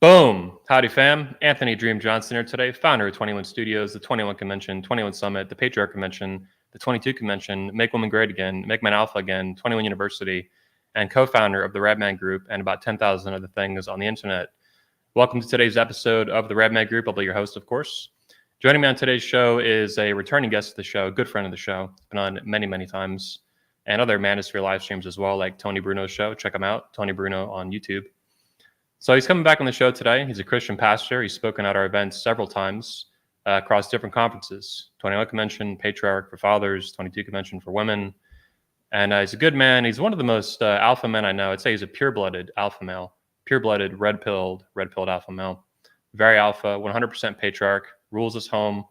Boom! Howdy, fam. Anthony Dream Johnson here today, founder of 21 Studios, the 21 Convention, 21 Summit, the Patriarch Convention, the 22 Convention, Make Women Great Again, Make Men Alpha Again, 21 University, and co-founder of the Redman Group and about 10,000 other things on the internet. Welcome to today's episode of the Redman Group. I'll be your host, of course. Joining me on today's show is a returning guest of the show, a good friend of the show. It's been on many, many times, and other Manosphere live streams as well, like Tony Bruno's show. Check him out, Tony Bruno on YouTube. So he's coming back on the show today. He's a Christian pastor. He's spoken at our events several times across different conferences. 21 Convention, Patriarch for Fathers, 22 Convention for Women. And he's a good man. He's one of the most alpha men I know. I'd say he's a pure-blooded alpha male, pure-blooded, red-pilled alpha male. Very alpha, 100% patriarch, rules his home,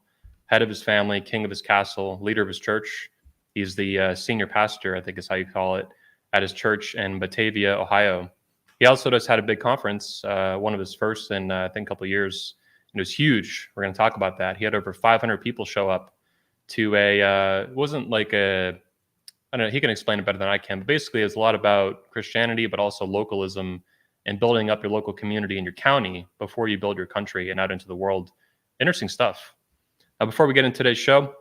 head of his family, king of his castle, leader of his church. He's the senior pastor, I think is how you call it, at his church in Batavia, Ohio. He also just had a big conference, one of his first in, I think, a couple of years. And it was huge. We're going to talk about that. He had over 500 people show up to it wasn't like I don't know, he can explain it better than I can, but basically it's a lot about Christianity, but also localism and building up your local community in your county before you build your country and out into the world. Interesting stuff. Before we get into today's show,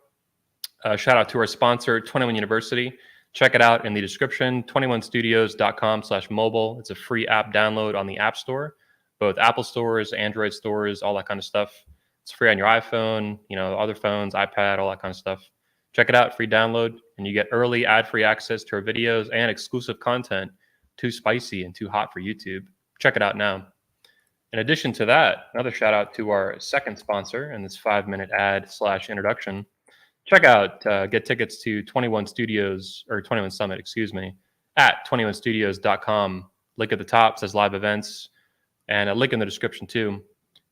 shout out to our sponsor, 21 University. Check it out in the description, 21studios.com/mobile. It's a free app download on the App Store, both Apple stores, Android stores, all that kind of stuff. It's free on your iPhone, other phones, iPad, all that kind of stuff. Check it out, free download, and you get early ad-free access to our videos and exclusive content, too spicy and too hot for YouTube. Check it out now. In addition to that, another shout out to our second sponsor in this 5-minute ad/introduction. Check out, get tickets to 21 Studios, or 21 Summit, at 21studios.com. Link at the top says live events, and a link in the description too.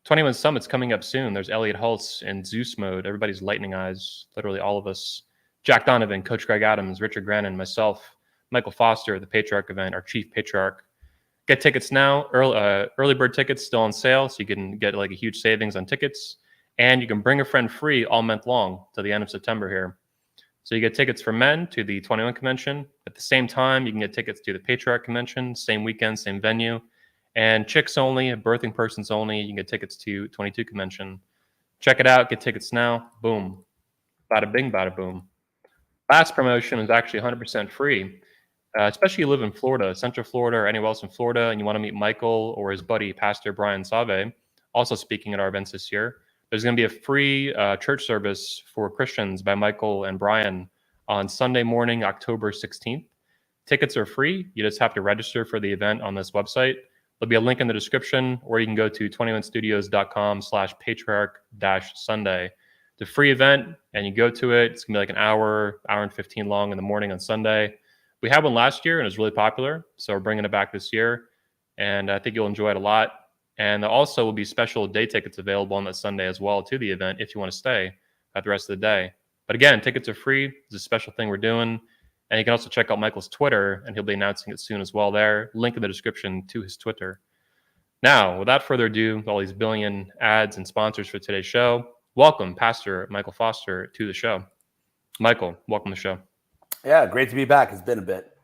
21 Summit's coming up soon. There's Elliot Hulse in Zeus mode. Everybody's lightning eyes, literally all of us. Jack Donovan, Coach Greg Adams, Richard Grannon, myself, Michael Foster, the Patriarch event, our chief patriarch. Get tickets now. Early bird tickets still on sale, so you can get like a huge savings on tickets. And you can bring a friend free all month long to the end of September here. So you get tickets for men to the 21 Convention. At the same time, you can get tickets to the Patriarch Convention, same weekend, same venue. And chicks only, birthing persons only, you can get tickets to 22 Convention. Check it out, get tickets now. Boom. Bada bing, bada boom. Last promotion is actually 100% free. Especially if you live in Florida, Central Florida, or anywhere else in Florida, and you want to meet Michael or his buddy, Pastor Brian Save, also speaking at our events this year. There's going to be a free church service for Christians by Michael and Brian on Sunday morning, October 16th. Tickets are free. You just have to register for the event on this website. There'll be a link in the description, or you can go to 21studios.com/patriarch-Sunday. It's a free event, and you go to it. It's going to be like an hour and 15 long in the morning on Sunday. We had one last year, and it was really popular, so we're bringing it back this year, and I think you'll enjoy it a lot. And there also will be special day tickets available on that Sunday as well to the event if you want to stay at the rest of the day. But again, tickets are free. It's a special thing we're doing. And you can also check out Michael's Twitter, and he'll be announcing it soon as well there. Link in the description to his Twitter. Now, without further ado, all these billion ads and sponsors for today's show, welcome Pastor Michael Foster to the show. Michael, welcome to the show. Yeah, great to be back. It's been a bit.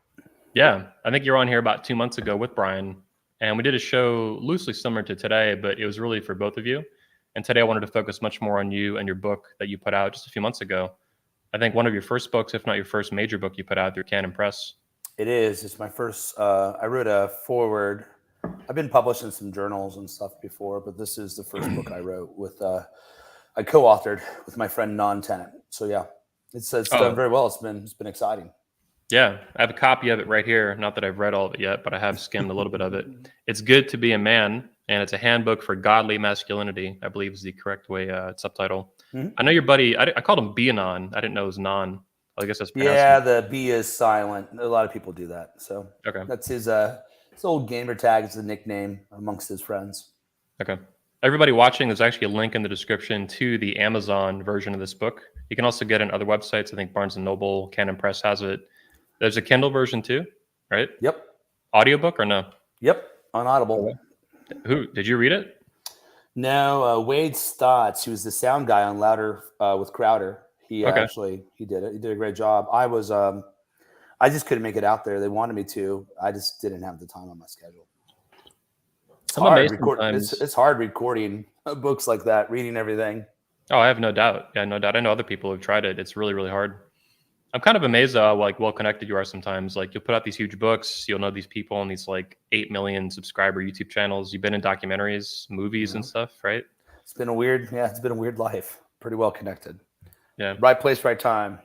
Yeah, I think you were on here about 2 months ago with Brian. And we did a show loosely similar to today, but it was really for both of you. And today I wanted to focus much more on you and your book that you put out just a few months ago. I think one of your first books, if not your first major book you put out through Canon Press. It is. It's my first. I wrote a foreword. I've been published in some journals and stuff before, but this is the first book I wrote with. I co-authored with my friend Non-Tenant. So yeah, it's done very well. It's been exciting. Yeah, I have a copy of it right here. Not that I've read all of it yet, but I have skimmed a little bit of it. It's Good to Be a Man, and it's a handbook for godly masculinity, I believe is the correct way subtitle. Mm-hmm. I know your buddy, I called him Bianon. I didn't know it was Non. I guess that's pronounced. Yeah, the B is silent. A lot of people do that. So okay, that's his old gamer tag. It's a nickname amongst his friends. Okay. Everybody watching, there's actually a link in the description to the Amazon version of this book. You can also get it on other websites. I think Barnes & Noble, Canon Press has it. There's a Kindle version too, right? Yep. Audiobook or no? Yep, on Audible. Who did you read it? No, Wade Stotts, who was the sound guy on Louder with Crowder. He did it. He did a great job. I just couldn't make it out there. They wanted me to. I just didn't have the time on my schedule. I'm amazed It's hard recording books like that, reading everything. Oh, I have no doubt. Yeah, no doubt. I know other people who've tried it. It's really, really hard. I'm kind of amazed how like well connected you are sometimes. Like you'll put out these huge books, you'll know these people on these like 8 million subscriber YouTube channels. You've been in documentaries, movies and stuff, right? It's been a weird life. Pretty well connected. Yeah. Right place, right time.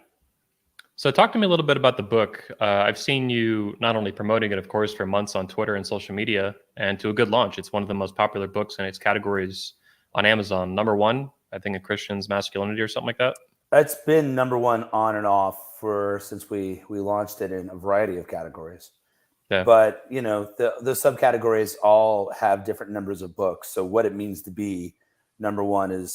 So talk to me a little bit about the book. I've seen you not only promoting it, of course, for months on Twitter and social media, and to a good launch. It's one of the most popular books in its categories on Amazon. Number one, I think, in Christian's masculinity or something like that. It's been number one on and off since we launched it in a variety of categories. Yeah. But the subcategories all have different numbers of books. So what it means to be number one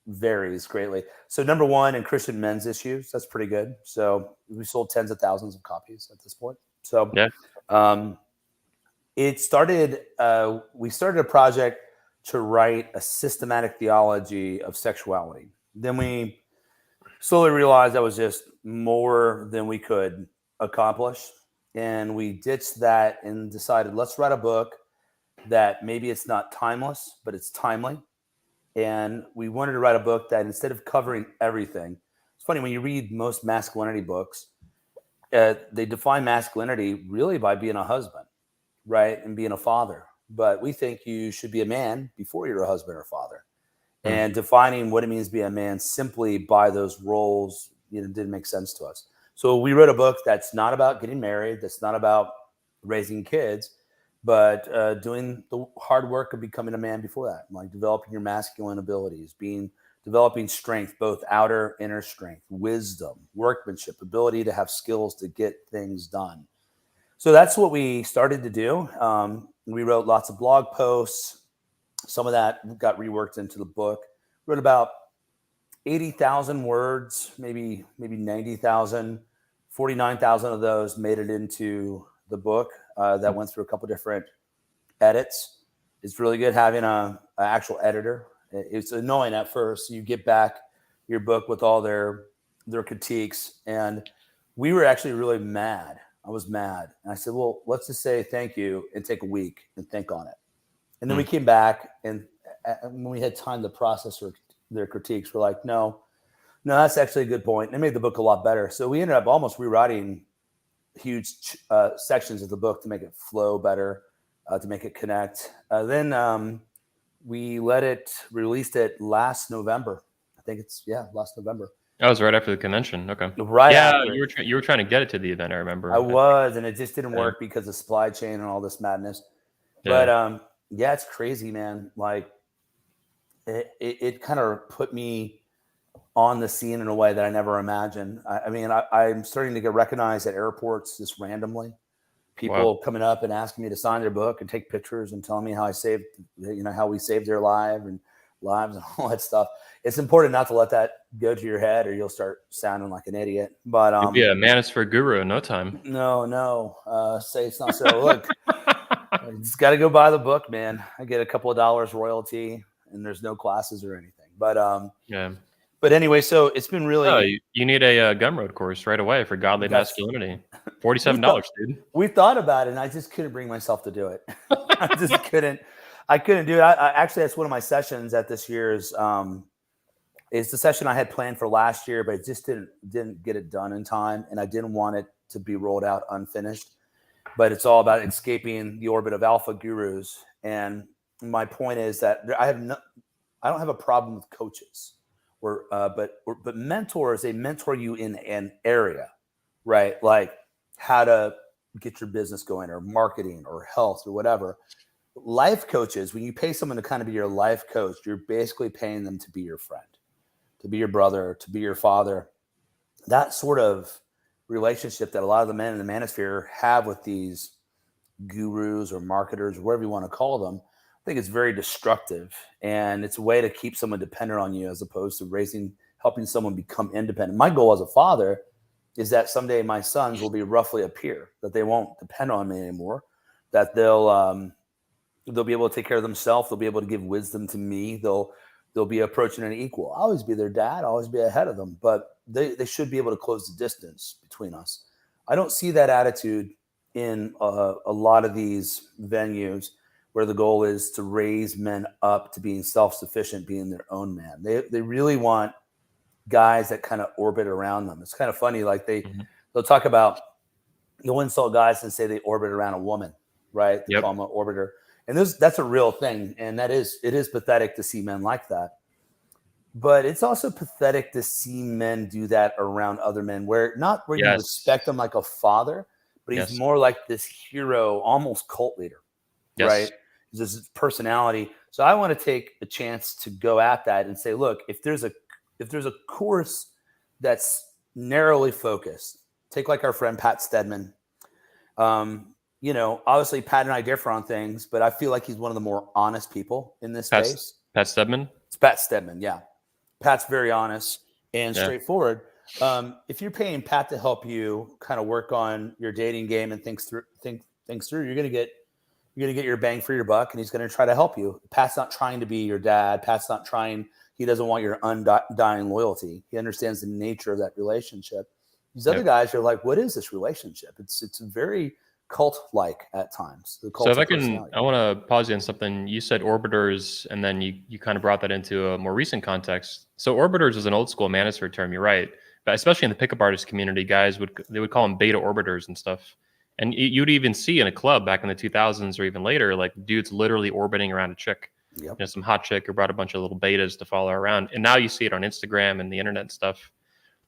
varies greatly. So number one in Christian men's issues, that's pretty good. So we sold tens of thousands of copies at this point. So yeah. We started a project to write a systematic theology of sexuality. Then we slowly realized that was just more than we could accomplish. And we ditched that and decided, let's write a book that maybe it's not timeless, but it's timely. And we wanted to write a book that instead of covering everything, it's funny when you read most masculinity books, they define masculinity really by being a husband, right? And being a father. But we think you should be a man before you're a husband or father. And defining what it means to be a man simply by those roles, didn't make sense to us. So we wrote a book that's not about getting married, that's not about raising kids, but doing the hard work of becoming a man before that, like developing your masculine abilities, developing strength, both outer, inner strength, wisdom, workmanship, ability to have skills to get things done. So that's what we started to do. We wrote lots of blog posts. Some of that got reworked into the book. Wrote about 80,000 words, maybe 90,000. 49,000 of those made it into the book. That went through a couple different edits. It's really good having an actual editor. It's annoying at first. You get back your book with all their critiques, and we were actually really mad. I was mad, and I said, "Well, let's just say thank you and take a week and think on it." And then we came back, and when we had time to process their critiques, we're like, no, that's actually a good point. They made the book a lot better. So we ended up almost rewriting huge sections of the book to make it flow better, to make it connect. Then we released it last November. I think last November. That was right after the convention. Okay. Right. Yeah, after. you were trying to get it to the event. I remember. I was, and it just didn't work because of supply chain and all this madness. Yeah. But it's crazy, man. Like it kind of put me on the scene in a way that I never imagined. I'm starting to get recognized at airports just randomly. People coming up and asking me to sign their book and take pictures and telling me how how we saved their lives and all that stuff. It's important not to let that go to your head, or you'll start sounding like an idiot. But you'll be a manosphere guru in no time. No. Say it's not so. Look, I just got to go buy the book, man. I get a couple of dollars royalty, and there's no classes or anything. But yeah. But anyway, so it's been really. Oh, you need a Gumroad course right away for godly masculinity. $47, dude. We thought about it, and I just couldn't bring myself to do it. I just couldn't. I couldn't do it. Actually, that's one of my sessions at this year's. It's the session I had planned for last year, but it just didn't get it done in time, and I didn't want it to be rolled out unfinished. But it's all about escaping the orbit of alpha gurus, and my point is that I don't have a problem with coaches. But mentors, they mentor you in an area, right? Like how to get your business going, or marketing, or health, or whatever. Life coaches, when you pay someone to kind of be your life coach, you're basically paying them to be your friend, to be your brother, to be your father. That sort of relationship that a lot of the men in the manosphere have with these gurus or marketers, or whatever you want to call them, I think it's very destructive, and it's a way to keep someone dependent on you as opposed to helping someone become independent. My goal as a father is that someday my sons will be roughly a peer, that they won't depend on me anymore, that they'll be able to take care of themselves. They'll be able to give wisdom to me. They'll be approaching an equal. I'll always be their dad. I'll always be ahead of them, but they should be able to close the distance between us. I don't see that attitude in a lot of these venues where the goal is to raise men up to being self-sufficient, being their own man. They really want guys that kind of orbit around them. It's kind of funny. Like they'll talk about, you'll insult guys and say they orbit around a woman, right? They call them an orbiter. And that's a real thing. And it is pathetic to see men like that. But it's also pathetic to see men do that around other men, where you respect him like a father, but he's more like this hero, almost cult leader, right? He's this personality. So I want to take a chance to go at that and say, look, if there's a course that's narrowly focused, take like our friend Pat Stedman. Obviously Pat and I differ on things, but I feel like he's one of the more honest people in this space. Pat Stedman? It's Pat Stedman, yeah. Pat's very honest and straightforward. If you're paying Pat to help you kind of work on your dating game and think things through, you're gonna get your bang for your buck, and he's gonna try to help you. Pat's not trying to be your dad. Pat's not trying. He doesn't want your undying loyalty. He understands the nature of that relationship. These other guys are like, what is this relationship? It's very cult-like at times. So if I want to pause you on something. You said orbiters, and then you kind of brought that into a more recent context. So orbiters is an old school manosphere term. You're right, but especially in the pickup artist community, guys would call them beta orbiters and stuff. And you'd even see in a club back in the 2000s or even later, like dudes literally orbiting around a chick. Some hot chick who brought a bunch of little betas to follow around. And now you see it on Instagram and the internet and stuff.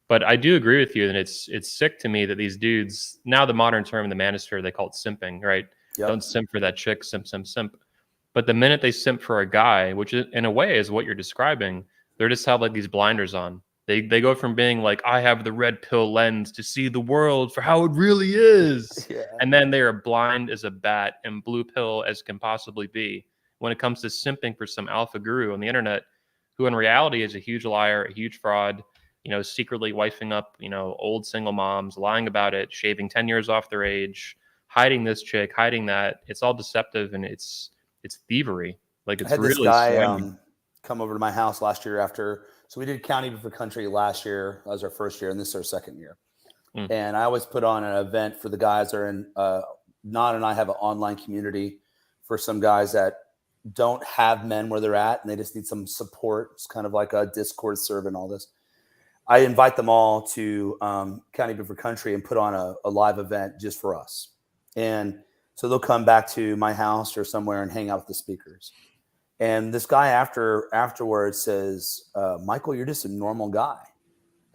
But I do agree with you, and it's sick to me that these dudes, now the modern term in the manosphere, they call it simping, right? Don't simp for that chick, simp. But the minute they simp for a guy, which in a way is what you're describing, they just have like these blinders on. They go from being like, I have the red pill lens to see the world for how it really is. And then they are blind as a bat and blue pill as can possibly be when it comes to simping for some alpha guru on the internet, who in reality is a huge liar, a huge fraud, secretly wifing up, old single moms, lying about it, shaving 10 years off their age, hiding this chick, hiding that. It's all deceptive, and it's thievery. Like, it's really. I had this guy come over to my house last year so we did County for Country last year. That was our first year, and this is our second year. And I always put on an event for the guys that are in, Nan and I have an online community for some guys that don't have men where they're at, and they just need some support. It's kind of like a Discord server and all this. I invite them all to County for Country and put on a live event just for us. And so they'll come back to my house or somewhere and hang out with the speakers. And this guy afterwards says, Michael, you're just a normal guy.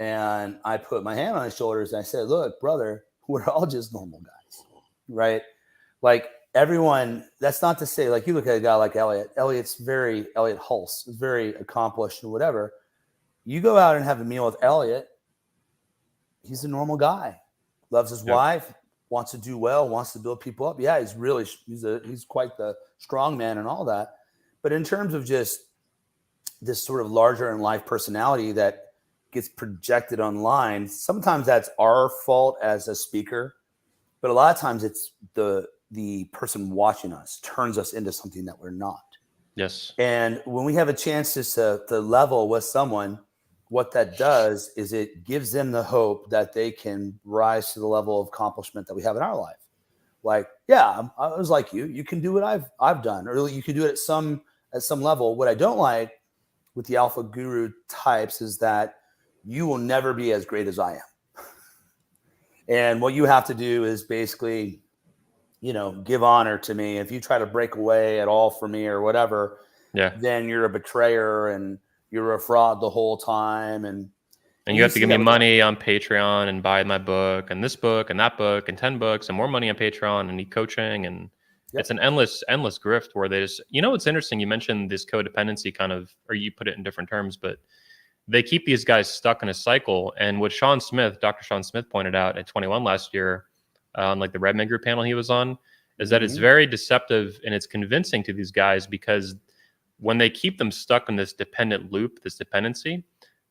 And I put my hand on his shoulders and I said, look, brother, we're all just normal guys, right? Like everyone, that's not to say, like you look at a guy like Elliot. Elliot Hulse is very accomplished and whatever. You go out and have a meal with Elliot, he's a normal guy, loves his wife, wants to do well, wants to build people up. Yeah, he's quite the strong man and all that. But in terms of just this sort of larger in life personality that gets projected online, sometimes that's our fault as a speaker, but a lot of times it's the person watching us turns us into something that we're not. Yes. And when we have a chance to level with someone, what that does is it gives them the hope that they can rise to the level of accomplishment that we have in our life. Like, yeah, I was like you. You can do what I've done, or you can do it at some level. What I don't like with the alpha guru types is that you will never be as great as I am. And what you have to do is basically, give honor to me. If you try to break away at all from me or whatever, then you're a betrayer and you're a fraud the whole time. And you have to give me money on Patreon and buy my book and this book and that book and 10 books and more money on Patreon and need coaching. And it's an endless grift where they just, it's interesting. You mentioned this codependency kind of, or you put it in different terms, but they keep these guys stuck in a cycle. And what Dr. Sean Smith pointed out at 21 last year on like the Redman Group panel he was on, is that it's very deceptive and it's convincing to these guys, because when they keep them stuck in this dependent loop, this dependency,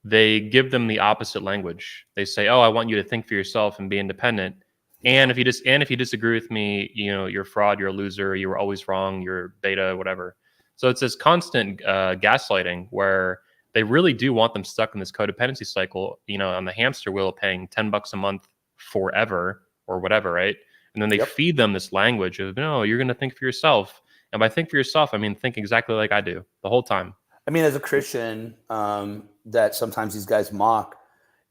they give them the opposite language. They say, oh, I want you to think for yourself and be independent. And if you disagree with me, you're a fraud, you're a loser, you were always wrong, you're beta, whatever. So it's this constant gaslighting where they really do want them stuck in this codependency cycle, on the hamster wheel, paying $10 a month forever or whatever, right? And then they feed them this language of, no, you're going to think for yourself. And by think for yourself, I mean, think exactly like I do the whole time. I mean, as a Christian, that sometimes these guys mock,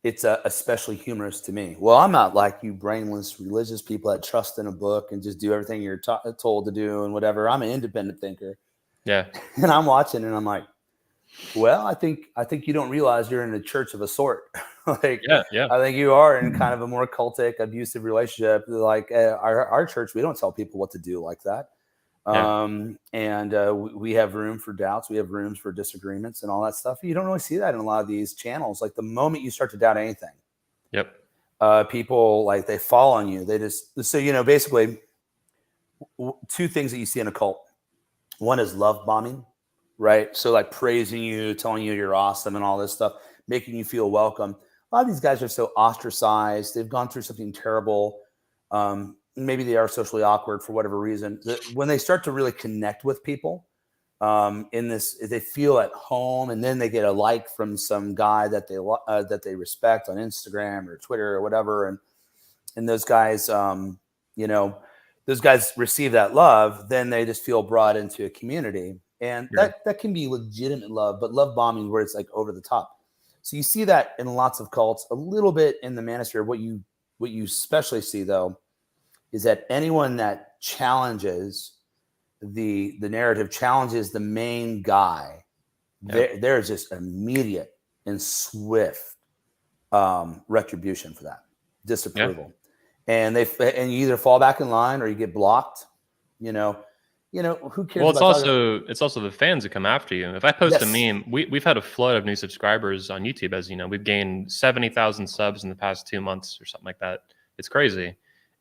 it's especially humorous to me. Well, I'm not like you brainless religious people that trust in a book and just do everything you're told to do and whatever. I'm an independent thinker. Yeah. And I'm watching and I'm like, well, I think you don't realize you're in a church of a sort. Like, Yeah. I think you are in kind of a more cultic, abusive relationship. Like our church, we don't tell people what to do like that. We have room for doubts. We have rooms for disagreements and all that stuff. You don't really see that in a lot of these channels. Like the moment you start to doubt anything, Yep. People like they fall on you. They just, so, basically two things that you see in a cult. One is love bombing, right? So like praising you, telling you you're awesome and all this stuff, making you feel welcome. A lot of these guys are so ostracized. They've gone through something terrible. Maybe they are socially awkward for whatever reason. When they start to really connect with people in this, they feel at home, and then they get a like from some guy that they respect on Instagram or Twitter or whatever, and those guys, those guys receive that love, then they just feel brought into a community, and that can be legitimate love, but love bombing where it's like over the top. So you see that in lots of cults, a little bit in the manosphere. What you especially see though is that anyone that challenges the narrative, challenges the main guy, there's just immediate and swift retribution for that, disapproval. And you either fall back in line or you get blocked. Who cares? Well, it's also the fans that come after you. If I post a meme, we've had a flood of new subscribers on YouTube, as you know. We've gained 70,000 subs in the past 2 months or something like that. It's crazy.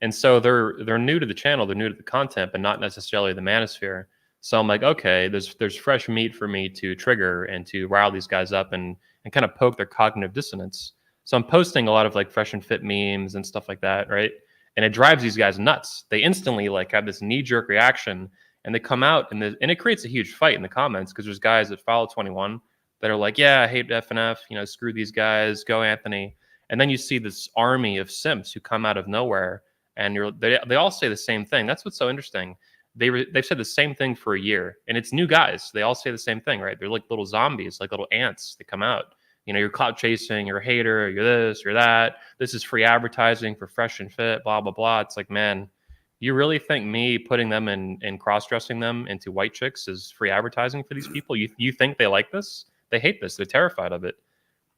And so they're new to the channel, they're new to the content, but not necessarily the manosphere. So I'm like, okay, there's fresh meat for me to trigger and to rile these guys up and kind of poke their cognitive dissonance. So I'm posting a lot of like fresh and fit memes and stuff like that, right? And it drives these guys nuts. They instantly like have this knee-jerk reaction, and they come out and it creates a huge fight in the comments, because there's guys that follow 21 that are like, yeah, I hate F&F, screw these guys, go Anthony. And then you see this army of simps who come out of nowhere, and they all say the same thing. That's what's so interesting. They've said the same thing for a year, and it's new guys. They all say the same thing, right? They're like little zombies, like little ants. They come out. You're clout chasing, you're a hater, you're this, you're that. This is free advertising for fresh and fit, blah, blah, blah. It's like, man, you really think me putting them and cross-dressing them into white chicks is free advertising for these people? You think they like this? They hate this. They're terrified of it.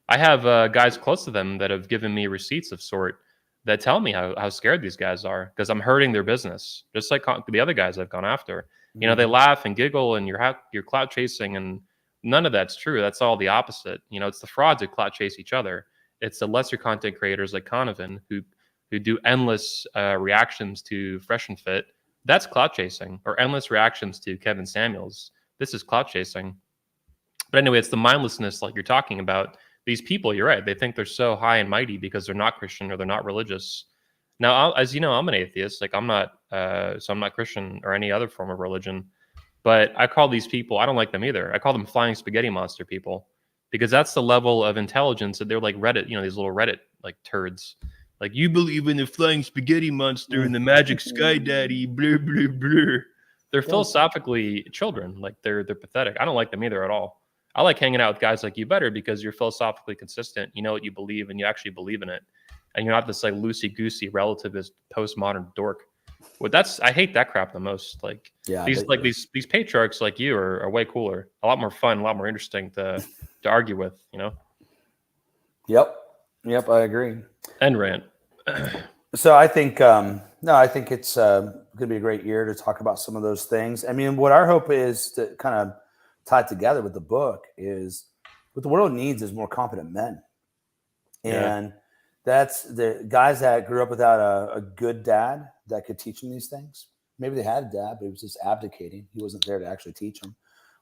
I have guys close to them that have given me receipts of sort that tell me how scared these guys are, because I'm hurting their business, just like the other guys I've gone after. Mm-hmm. They laugh and giggle, and you're clout chasing, and none of that's true. That's all the opposite. It's the frauds who clout chase each other. It's the lesser content creators like Conovan who do endless reactions to Fresh and Fit. That's clout chasing. Or endless reactions to Kevin Samuels. This is clout chasing. But anyway, it's the mindlessness like you're talking about. These people, you're right, they think they're so high and mighty because they're not Christian or they're not religious. Now, as you know, I'm an atheist. Like I'm not Christian or any other form of religion. But I call these people, I don't like them either. I call them flying spaghetti monster people, because that's the level of intelligence that they're like Reddit, these little Reddit like turds. Like, you believe in the flying spaghetti monster and the magic sky daddy, blah, blah, blah. They're philosophically children. Like they're pathetic. I don't like them either at all. I like hanging out with guys like you better, because you're philosophically consistent. You know what you believe, and you actually believe in it. And you're not this like loosey-goosey relativist postmodern dork. Well, I hate that crap the most. Like these patriarchs like you are way cooler, a lot more fun, a lot more interesting to argue with. Yep, I agree. End rant. So I think I think it's going to be a great year to talk about some of those things. I mean, what our hope is to kind of tie it together with the book is what the world needs is more competent men, and that's the guys that grew up without a good dad that could teach them these things. Maybe they had a dad, but he was just abdicating. He wasn't there to actually teach them.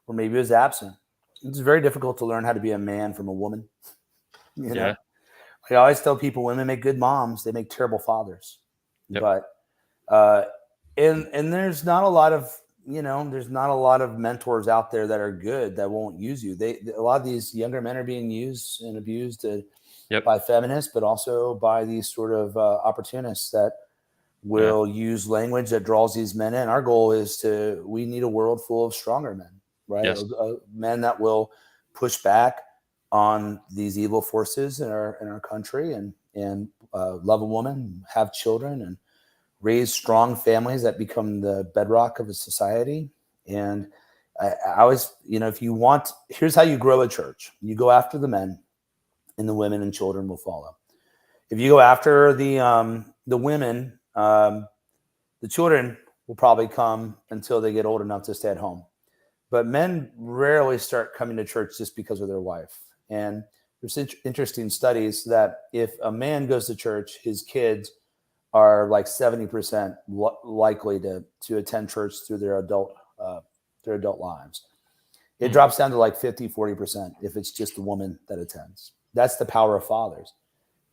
Or maybe he was absent. It's very difficult to learn how to be a man from a woman. I always tell people women make good moms. They make terrible fathers. Yep. But and there's not a lot of mentors out there that are good that won't use you. A lot of these younger men are being used and abused by feminists, but also by these sort of opportunists that will use language that draws these men in. Our goal is we need a world full of stronger men, right? Yes. Men that will push back on these evil forces in our country and love a woman, have children, and raise strong families that become the bedrock of a society. And I always, if you want, here's how you grow a church. You go after the men, and the women and children will follow. If you go after the women, the children will probably come until they get old enough to stay at home. But men rarely start coming to church just because of their wife. And there's interesting studies that if a man goes to church, his kids are like 70% likely to attend church through their adult lives. It drops down to like 50-40% if it's just the woman that attends. That's the power of fathers.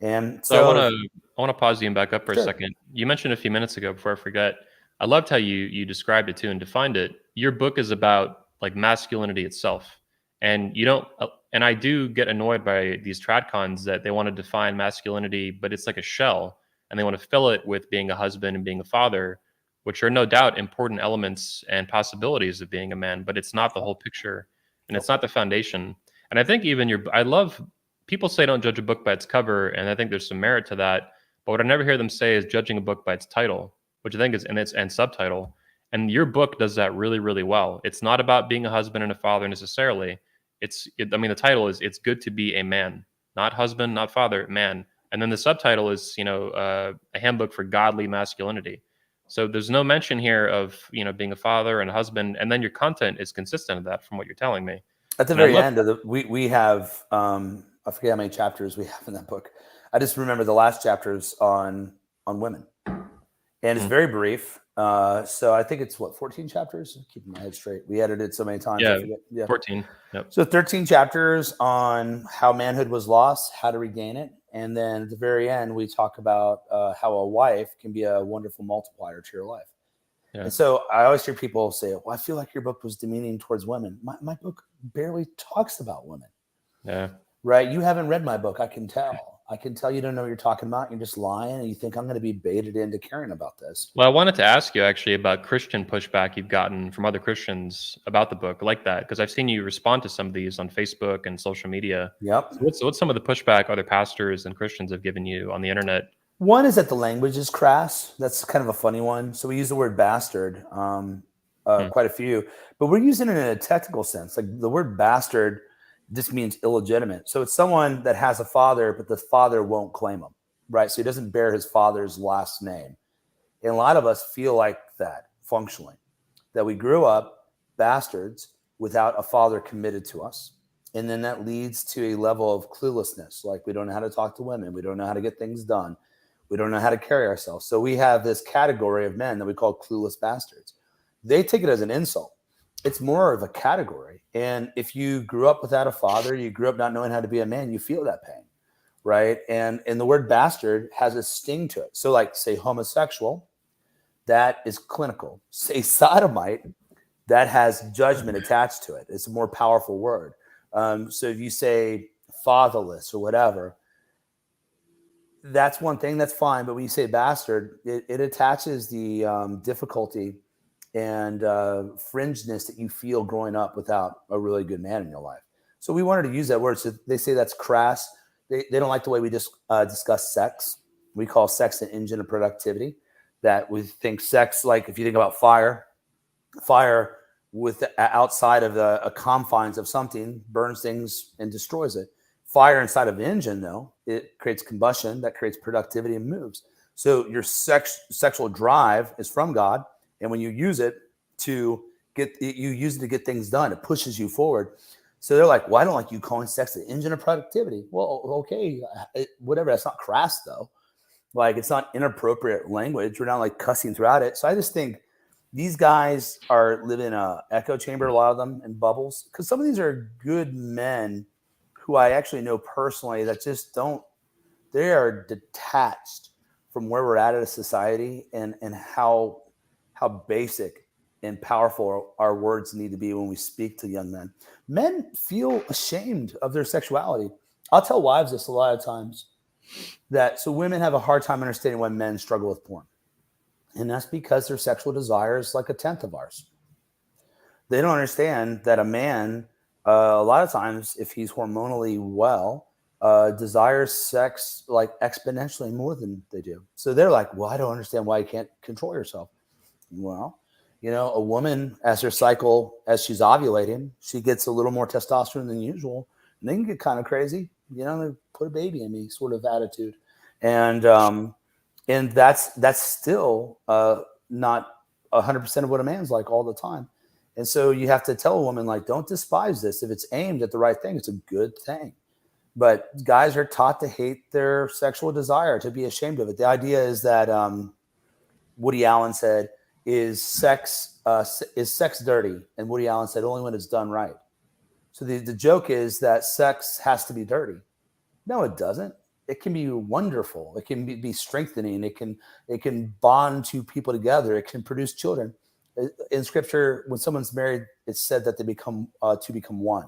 And so I want to pause you and back up for a second. You mentioned a few minutes ago, before I forget, I loved how you described it too and defined it. Your book is about like masculinity itself. And you don't, and I do get annoyed by these tradcons that they want to define masculinity, but it's like a shell, and they want to fill it with being a husband and being a father, which are no doubt important elements and possibilities of being a man, but it's not the whole picture, and it's not the foundation. And I think even I love, people say don't judge a book by its cover, and I think there's some merit to that. But what I never hear them say is judging a book by its title, which I think is and subtitle. And your book does that really, really well. It's not about being a husband and a father necessarily. The title is "It's Good to Be a Man," not husband, not father, man. And then the subtitle is, a handbook for godly masculinity. So there's no mention here of, being a father and a husband. And then your content is consistent with that, from what you're telling me. At the very end of we have, I forget how many chapters we have in that book. I just remember the last chapters on women, and it's very brief. So I think it's 14 chapters. I'm keeping my head straight. We edited so many times. Yeah, 14. Yep. So 13 chapters on how manhood was lost, how to regain it. And then at the very end, we talk about how a wife can be a wonderful multiplier to your life. Yeah. And so I always hear people say, well, I feel like your book was demeaning towards women. My book barely talks about women. Yeah. Right? You haven't read my book. I can tell. I can tell you don't know what you're talking about. You're just lying, and you think I'm going to be baited into caring about this. Well, I wanted to ask you actually about Christian pushback you've gotten from other Christians about the book, like that, because I've seen you respond to some of these on Facebook and social media. Yep. So what's some of the pushback other pastors and Christians have given you on the internet? One is that the language is crass. That's kind of a funny one. So we use the word bastard, quite a few, but we're using it in a technical sense. Like the word bastard just means illegitimate. So it's someone that has a father, but the father won't claim him, right? So he doesn't bear his father's last name. And a lot of us feel like that functionally, that we grew up bastards without a father committed to us. And then that leads to a level of cluelessness. Like we don't know how to talk to women. We don't know how to get things done. We don't know how to carry ourselves. So we have this category of men that we call clueless bastards. They take it as an insult. It's more of a category. And if you grew up without a father, you grew up not knowing how to be a man, you feel that pain, right? And the word bastard has a sting to it. So like say homosexual, that is clinical. Say sodomite, that has judgment attached to it. It's a more powerful word. So if you say fatherless or whatever, that's one thing, that's fine. But when you say bastard, it attaches the difficulty and fringeness that you feel growing up without a really good man in your life. So we wanted to use that word. So they say that's crass. They don't like the way we just discuss sex. We call sex an engine of productivity. That we think sex, like if you think about fire with outside of the confines of something burns things and destroys it. Fire inside of an engine, though, it creates combustion that creates productivity and moves. So your sexual drive is from God. And when you use it to get things done, it pushes you forward. So they're like, well, I don't like you calling sex the engine of productivity. Well, okay, whatever. That's not crass, though. Like, it's not inappropriate language. We're not like cussing throughout it. So I just think these guys are living in an echo chamber, a lot of them, in bubbles. Because some of these are good men who I actually know personally that just they are detached from where we're at as a society and how basic and powerful our words need to be when we speak to young men. Men feel ashamed of their sexuality. I'll tell wives this a lot of times, so women have a hard time understanding why men struggle with porn. And that's because their sexual desire is like a tenth of ours. They don't understand that a man, a lot of times, if he's hormonally well, desires sex like exponentially more than they do. So they're like, well, I don't understand why you can't control yourself. Well, a woman, as her cycle, as she's ovulating, she gets a little more testosterone than usual. And they can get kind of crazy, they put a baby in me sort of attitude. And that's still not 100% of what a man's like all the time. And so you have to tell a woman, like, don't despise this. If it's aimed at the right thing, it's a good thing. But guys are taught to hate their sexual desire, to be ashamed of it. The idea is that Woody Allen said, is sex dirty? And Woody Allen said, only when it's done right. So the joke is that sex has to be dirty. No, it doesn't. It can be wonderful. It can be strengthening. It can bond two people together. It can produce children. In Scripture, when someone's married, it's said that they become one.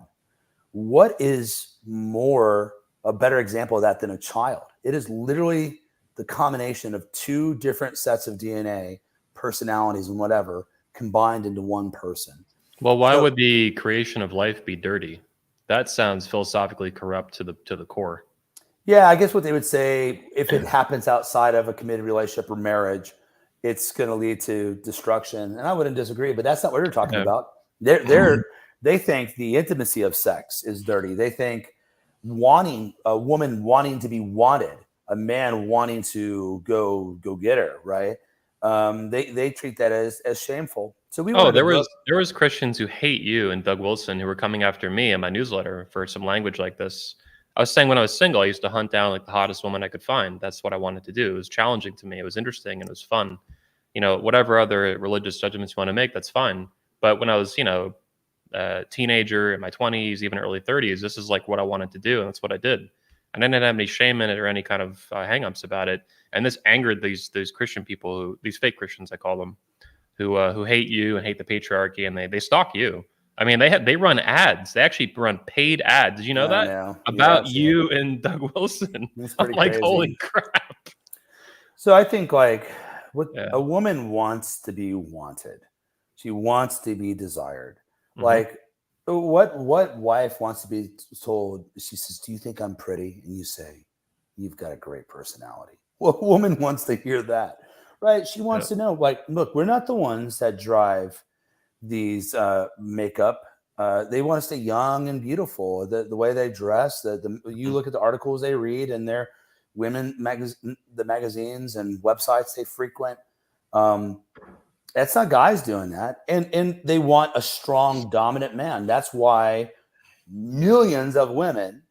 What is a better example of that than a child? It is literally the combination of two different sets of DNA, personalities, and whatever combined into one person. Well, why would the creation of life be dirty? That sounds philosophically corrupt to the core. Yeah, I guess what they would say, if it happens outside of a committed relationship or marriage, it's going to lead to destruction. And I wouldn't disagree, but that's not what we're talking about. They think the intimacy of sex is dirty. They think a woman wanting to be wanted, a man wanting to go get her, right? They treat that as shameful. So there was Christians who hate you and Doug Wilson who were coming after me in my newsletter for some language like this. I was saying when I was single, I used to hunt down like the hottest woman I could find. That's what I wanted to do. It was challenging to me. It was interesting and it was fun. Whatever other religious judgments you want to make, that's fine. But when I was, a teenager in my 20s, even early 30s, this is like what I wanted to do. And that's what I did. And I didn't have any shame in it or any kind of hang-ups about it. And this angered these Christian people, these fake Christians, I call them, who hate you and hate the patriarchy, and they stalk you. I mean, they run ads. They actually run paid ads. Did you know that? About you and Doug Wilson? I'm like, crazy. Holy crap. So I think a woman wants to be wanted. She wants to be desired. Mm-hmm. Like what wife wants to be told? She says, do you think I'm pretty? And you say, you've got a great personality. Well, a woman wants to hear that, right? She wants to know, like, look, we're not the ones that drive these makeup. They want to stay young and beautiful. The way they dress, you look at the articles they read and their the magazines and websites they frequent. That's not guys doing that. And they want a strong, dominant man. That's why millions of women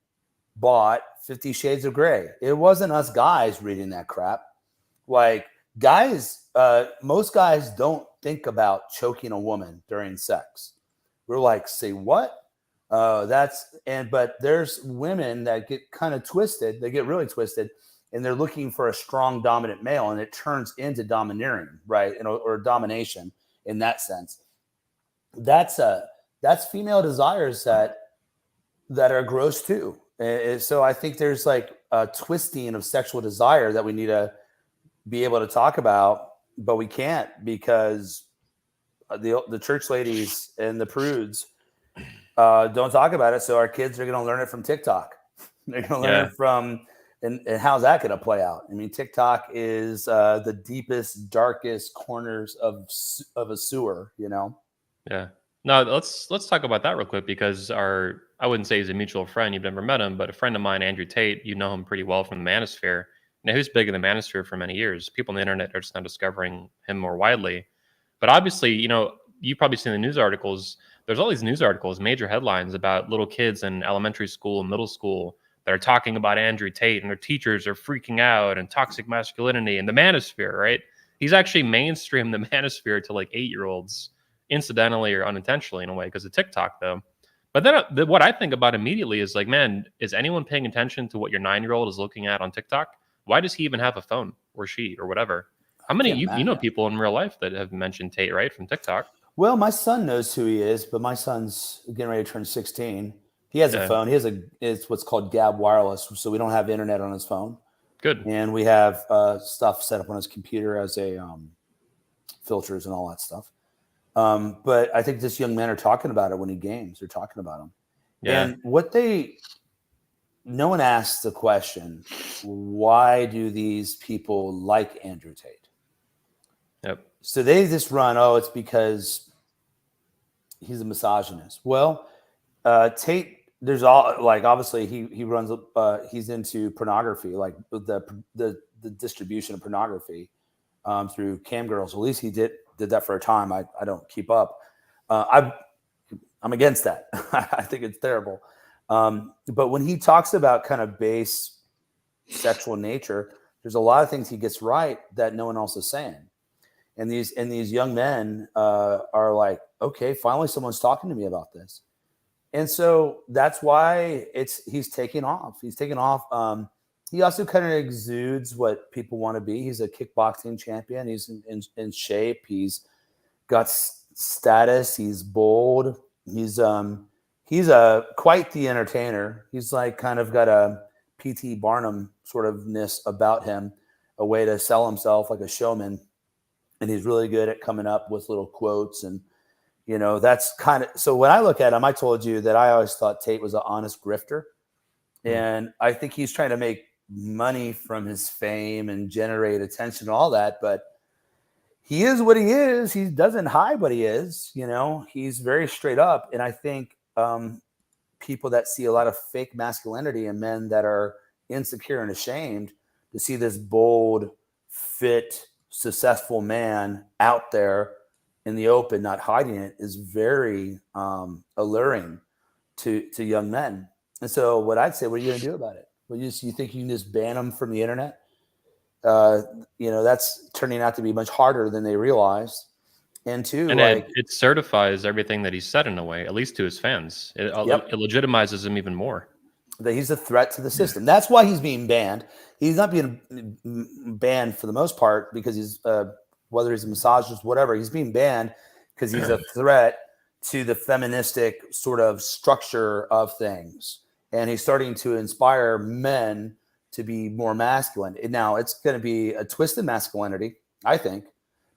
bought 50 Shades of Grey. It wasn't us guys reading that crap. Like, guys, most guys don't think about choking a woman during sex. We're like, say what? But there's women that get kind of twisted. They get really twisted, and they're looking for a strong, dominant male, and it turns into domineering, right? Or domination in that sense. That's female desires that are gross too. So I think there's like a twisting of sexual desire that we need to be able to talk about, but we can't because the church ladies and the prudes don't talk about it. So our kids are going to learn it from TikTok. They're going to learn it from, and how's that going to play out? I mean, TikTok is the deepest, darkest corners of a sewer, Yeah. No, let's talk about that real quick because I wouldn't say he's a mutual friend. You've never met him, but a friend of mine, Andrew Tate, you know him pretty well from the manosphere. Now, who's big in the manosphere for many years. People on the internet are just now discovering him more widely. But obviously, you've probably seen the news articles. There's all these news articles, major headlines about little kids in elementary school and middle school that are talking about Andrew Tate, and their teachers are freaking out, and toxic masculinity and the manosphere, right? He's actually mainstreamed the manosphere to like 8-year-olds, incidentally or unintentionally in a way, because of TikTok, though. But then what I think about immediately is like, man, is anyone paying attention to what your 9-year-old is looking at on TikTok? Why does he even have a phone, or she, or whatever? How many you know people in real life that have mentioned Tate, right, from TikTok? Well, my son knows who he is, but my son's getting ready to turn 16. He has a phone. It's what's called Gab Wireless, so we don't have internet on his phone. Good. And we have stuff set up on his computer as a filters and all that stuff. But I think just young men are talking about it when he games. They're talking about him. Yeah. And no one asks the question, why do these people like Andrew Tate? Yep. So they just run, it's because he's a misogynist. Well, Tate, there's obviously he runs, he's into pornography, like the distribution of pornography through cam girls. At least he did that for a time. I don't keep up. I'm against that. I think it's terrible. But when he talks about kind of base sexual nature, there's a lot of things he gets right that no one else is saying. And these young men are like, okay, finally someone's talking to me about this. And so that's why he's taking off. He's taking off. He also kind of exudes what people want to be. He's a kickboxing champion. He's in shape. He's got status. He's bold. He's quite the entertainer. He's like kind of got a P.T. Barnum sort of-ness about him, a way to sell himself like a showman. And he's really good at coming up with little quotes. And, that's kind of, so when I look at him, I told you that I always thought Tate was an honest grifter. And I think he's trying to make money from his fame and generate attention and all that. But he is what he is. He doesn't hide what he is. He's very straight up. And I think people that see a lot of fake masculinity in men that are insecure and ashamed, to see this bold, fit, successful man out there in the open, not hiding it, is very alluring to young men. And so what I'd say, what are you going to do about it? You think you can just ban them from the internet? That's turning out to be much harder than they realized. And it certifies everything that he said in a way, at least to his fans. It legitimizes him even more. That he's a threat to the system. That's why he's being banned. He's not being banned for the most part because he's whether he's a misogynist, whatever. He's being banned because he's a threat to the feministic sort of structure of things, and he's starting to inspire men to be more masculine. And now it's going to be a twisted masculinity, I think,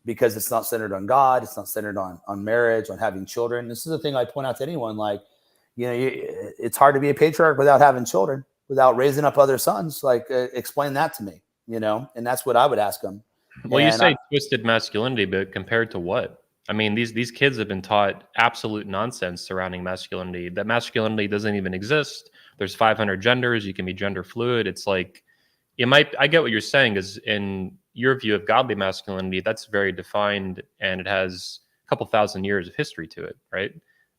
because it's not centered on God. It's not centered on marriage, on having children. This is the thing I point out to anyone, like, it's hard to be a patriarch without having children, without raising up other sons. Like, explain that to me, and that's what I would ask them. Well, you say twisted masculinity, but compared to what? I mean, these kids have been taught absolute nonsense surrounding masculinity. That masculinity doesn't even exist. There's 500 genders. You can be gender fluid. It's like, I get what you're saying, is in your view of godly masculinity, that's very defined and it has a couple thousand years of history to it, right?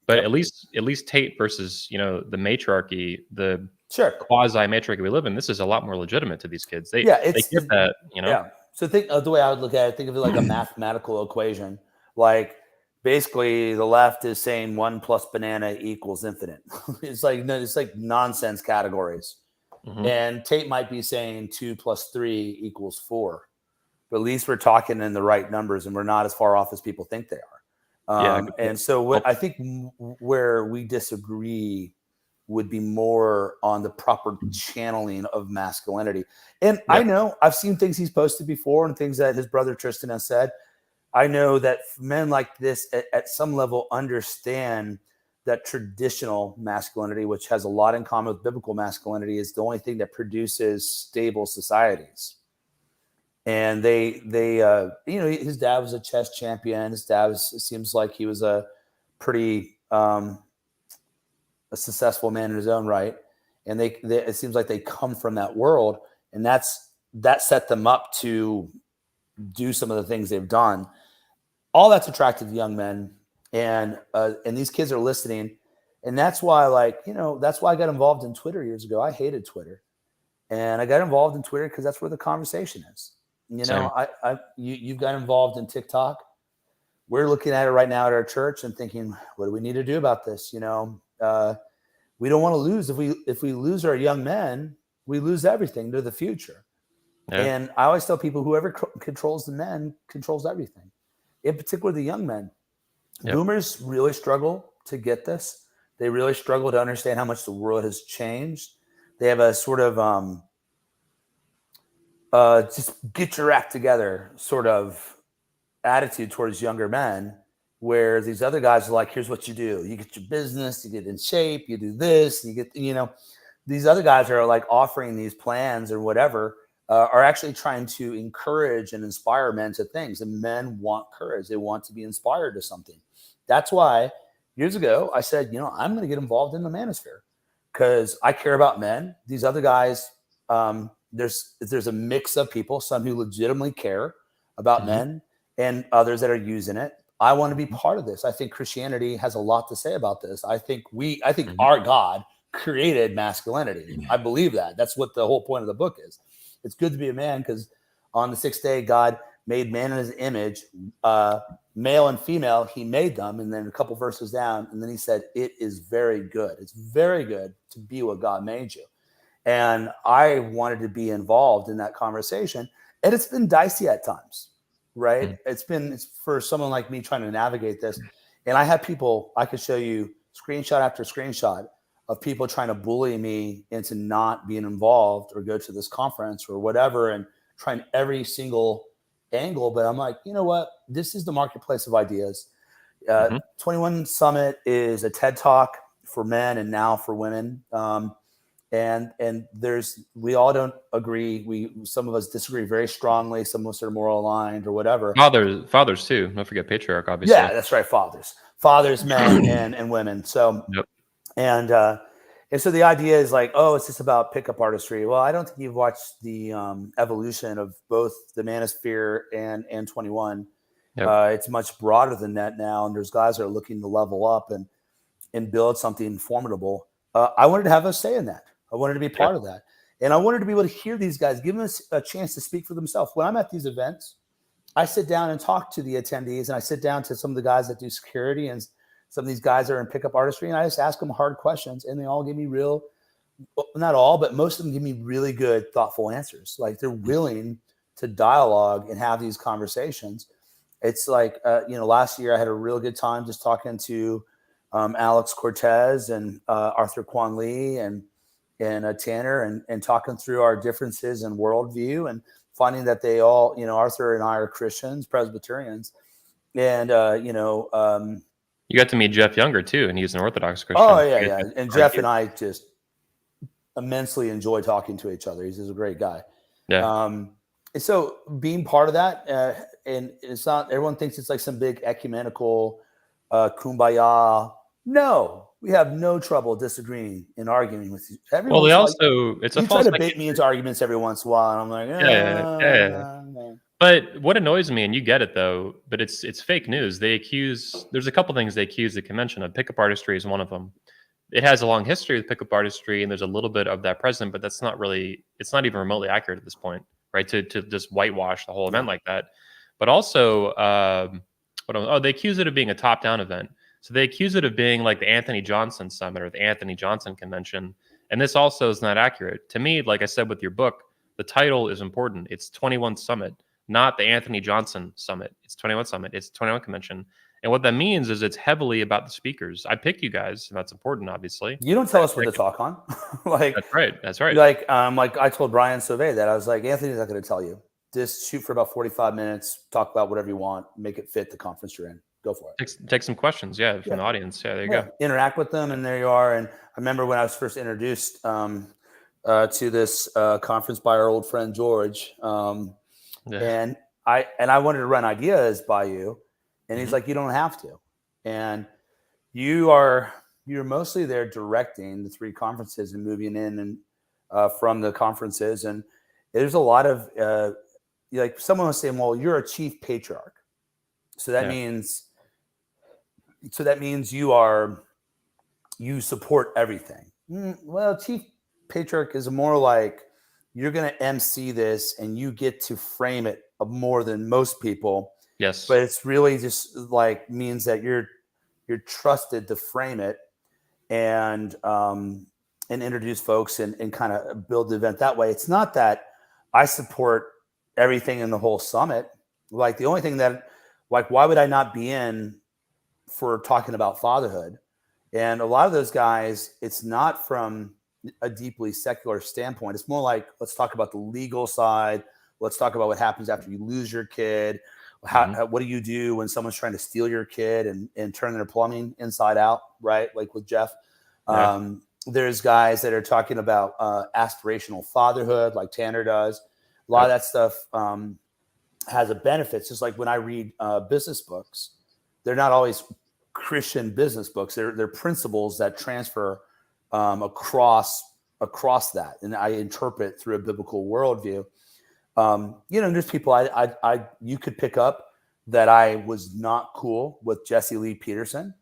But at least Tate versus, the matriarchy, the quasi matriarchy we live in, this is a lot more legitimate to these kids. They get that, Yeah. So think of the way I would look at it, think of it like a mathematical equation. Like, basically the left is saying 1 plus banana equals infinite. It's like nonsense categories. Mm-hmm. And Tate might be saying 2 plus 3 equals 4. But at least we're talking in the right numbers and we're not as far off as people think they are. And so what I think where we disagree would be more on the proper channeling of masculinity. And I know I've seen things he's posted before and things that his brother Tristan has said. I know that men like this at some level understand that traditional masculinity, which has a lot in common with biblical masculinity, is the only thing that produces stable societies. And his dad was a chess champion. His dad seems like he was a pretty a successful man in his own right. And it seems like they come from that world, and that set them up to do some of the things they've done. All that's attractive to young men, and these kids are listening, and that's why, that's why I got involved in Twitter years ago. I hated Twitter, and I got involved in Twitter because that's where the conversation is. You've got involved in TikTok. We're looking at it right now at our church and thinking, what do we need to do about this? We don't want to lose. If we lose our young men, we lose everything to the future. Yeah. And I always tell people, whoever controls the men controls everything. In particular, the young men. Yep. Boomers really struggle to get this. They really struggle to understand how much the world has changed. They have a sort of just get your act together sort of attitude towards younger men, where these other guys are like, here's what you do. You get your business, you get in shape, you do this, you get, these other guys are like offering these plans or whatever, are actually trying to encourage and inspire men to things. And men want courage. They want to be inspired to something. That's why years ago I said, I'm going to get involved in the manosphere because I care about men. These other guys, there's a mix of people, some who legitimately care about men and others that are using it. I want to be part of this. I think Christianity has a lot to say about this. I think our God created masculinity. I believe that. That's what the whole point of the book is. It's good to be a man because on the sixth day, God made man in his image, male and female. He made them. And then a couple verses down, and then he said, it is very good. It's very good to be what God made you. And I wanted to be involved in that conversation. And it's been dicey at times, right? It's for someone like me trying to navigate this. And I have people, I could show you screenshot after screenshot of people trying to bully me into not being involved or go to this conference or whatever, and trying every single angle. But I'm like, you know what? This is the marketplace of ideas. 21 Summit is a TED Talk for men and now for women. And we all don't agree. Some of us disagree very strongly. Some of us are more aligned or whatever. Fathers too. Don't forget patriarch, obviously. Yeah, that's right. Fathers, men and women. So, and so the idea is like, oh, it's just about pickup artistry. Well, I don't think you've watched the evolution of both the manosphere and 21. It's much broader than that now. And there's guys that are looking to level up and build something formidable. I wanted to have a say in that. I wanted to be part of that. And I wanted to be able to hear these guys, give them a chance to speak for themselves. When I'm at these events, I sit down and talk to the attendees, and I sit down to some of the guys that do security and some of these guys are in pickup artistry, and I just ask them hard questions, and they all give me not all, but most of them give me really good, thoughtful answers. Like they're willing to dialogue and have these conversations. It's like, last year I had a real good time just talking to Alex Cortez and Arthur Kwan Lee and Tanner and talking through our differences in worldview and finding that they all, Arthur and I are Christians, Presbyterians. And, you got to meet Jeff Younger too, and he's an Orthodox Christian. Oh yeah. And Jeff and I just immensely enjoy talking to each other. He's a great guy. Yeah. And so being part of that, and it's not, everyone thinks it's like some big ecumenical kumbaya. No, we have no trouble disagreeing and arguing with you. Well, they also, it's a you false try to bait me into arguments every once in a while, and I'm like, yeah. But what annoys me, and you get it though, but it's fake news. There's a couple things they accuse the convention of. Pickup artistry is one of them. It has a long history with pickup artistry, and there's a little bit of that present, but it's not even remotely accurate at this point, right? To just whitewash the whole event like that. But also, they accuse it of being a top-down event. So they accuse it of being like the Anthony Johnson Summit or the Anthony Johnson Convention. And this also is not accurate. To me, like I said with your book, the title is important. It's 21 Summit, not the Anthony Johnson Summit. It's 21 Summit. It's 21 Convention. And what that means is it's heavily about the speakers. I pick you guys, and that's important, obviously. You don't tell us what to talk on. That's right. Like I told Brian Sauvé that I was like, Anthony's not going to tell you. Just shoot for about 45 minutes, talk about whatever you want, make it fit the conference you're in. Go for it. Take some questions, from the audience. Yeah, there you go. Interact with them, and there you are. And I remember when I was first introduced to this conference by our old friend George, and I wanted to run ideas by you, and he's like, "You don't have to," and you're mostly there directing the three conferences and moving in and from the conferences, and there's a lot of like someone was saying, "Well, you're a chief patriarch, so that means." So that means you support everything. Well, chief patriarch is more like you're going to MC this and you get to frame it more than most people. Yes. But it's really just like means that you're trusted to frame it and introduce folks and kind of build the event that way. It's not that I support everything in the whole summit. Like the only thing that, like, why would I not be in for talking about fatherhood? And a lot of those guys, it's not from a deeply secular standpoint. It's more like, let's talk about the legal side. Let's talk about what happens after you lose your kid. What do you do when someone's trying to steal your kid and turn their plumbing inside out, right? Like with Jeff. There's guys that are talking about aspirational fatherhood, like Tanner does. A lot of that stuff has a benefit. It's just like when I read business books, they're not always Christian business books. They're principles that transfer across that, and I interpret through a biblical worldview. There's people you could pick up that I was not cool with Jesse Lee Peterson.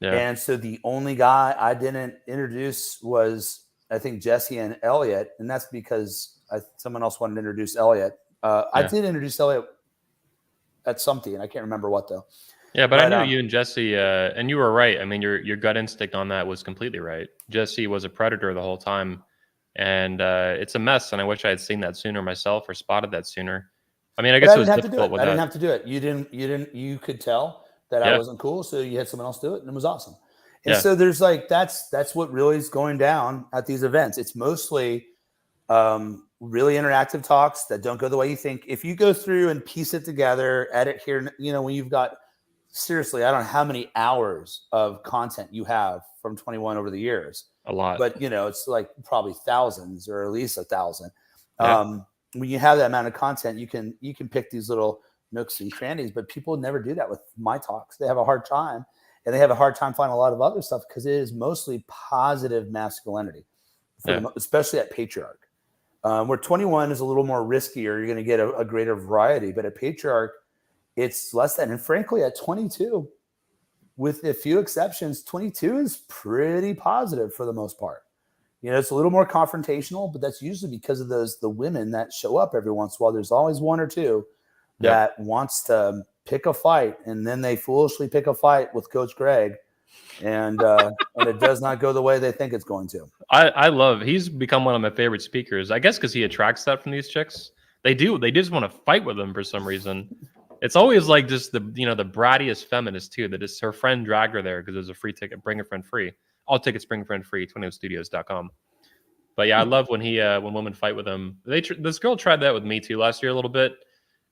Yeah. And so the only guy I didn't introduce was, I think, Jesse and Elliot. And that's because someone else wanted to introduce Elliot. I did introduce Elliot at something. I can't remember what, though. Yeah, but I knew you and Jesse, and you were right. I mean, your gut instinct on that was completely right. Jesse was a predator the whole time. And it's a mess. And I wish I had seen that sooner myself or spotted that sooner. I mean, I guess it was difficult with that. I didn't have to do it. You could tell that I wasn't cool. So you had someone else do it, and it was awesome. And so there's like, that's what really is going down at these events. It's mostly really interactive talks that don't go the way you think. If you go through and piece it together, edit here, when you've got, seriously, I don't know how many hours of content you have from 21 over the years. A lot. But, it's like probably thousands or at least 1,000. When you have that amount of content, you can pick these little nooks and crannies, but people never do that with my talks. They have a hard time, and they have a hard time finding a lot of other stuff because it is mostly positive masculinity, especially at Patriarch. Where 21 is a little more riskier. You're going to get a greater variety, but at Patriarch, it's less than. And frankly, at 22, with a few exceptions, 22 is pretty positive for the most part. It's a little more confrontational, but that's usually because of the women that show up every once in a while. There's always one or two that wants to pick a fight, and then they foolishly pick a fight with Coach Greg, and it does not go the way they think it's going to. He's become one of my favorite speakers, I guess, because he attracts that from these chicks. They just want to fight with him for some reason. It's always like just the brattiest feminist too, that is her friend dragged her there because there's a free ticket, bring a friend free. All tickets bring a friend free, 21studios.com. But yeah, I love when when women fight with him. This girl tried that with me too last year a little bit.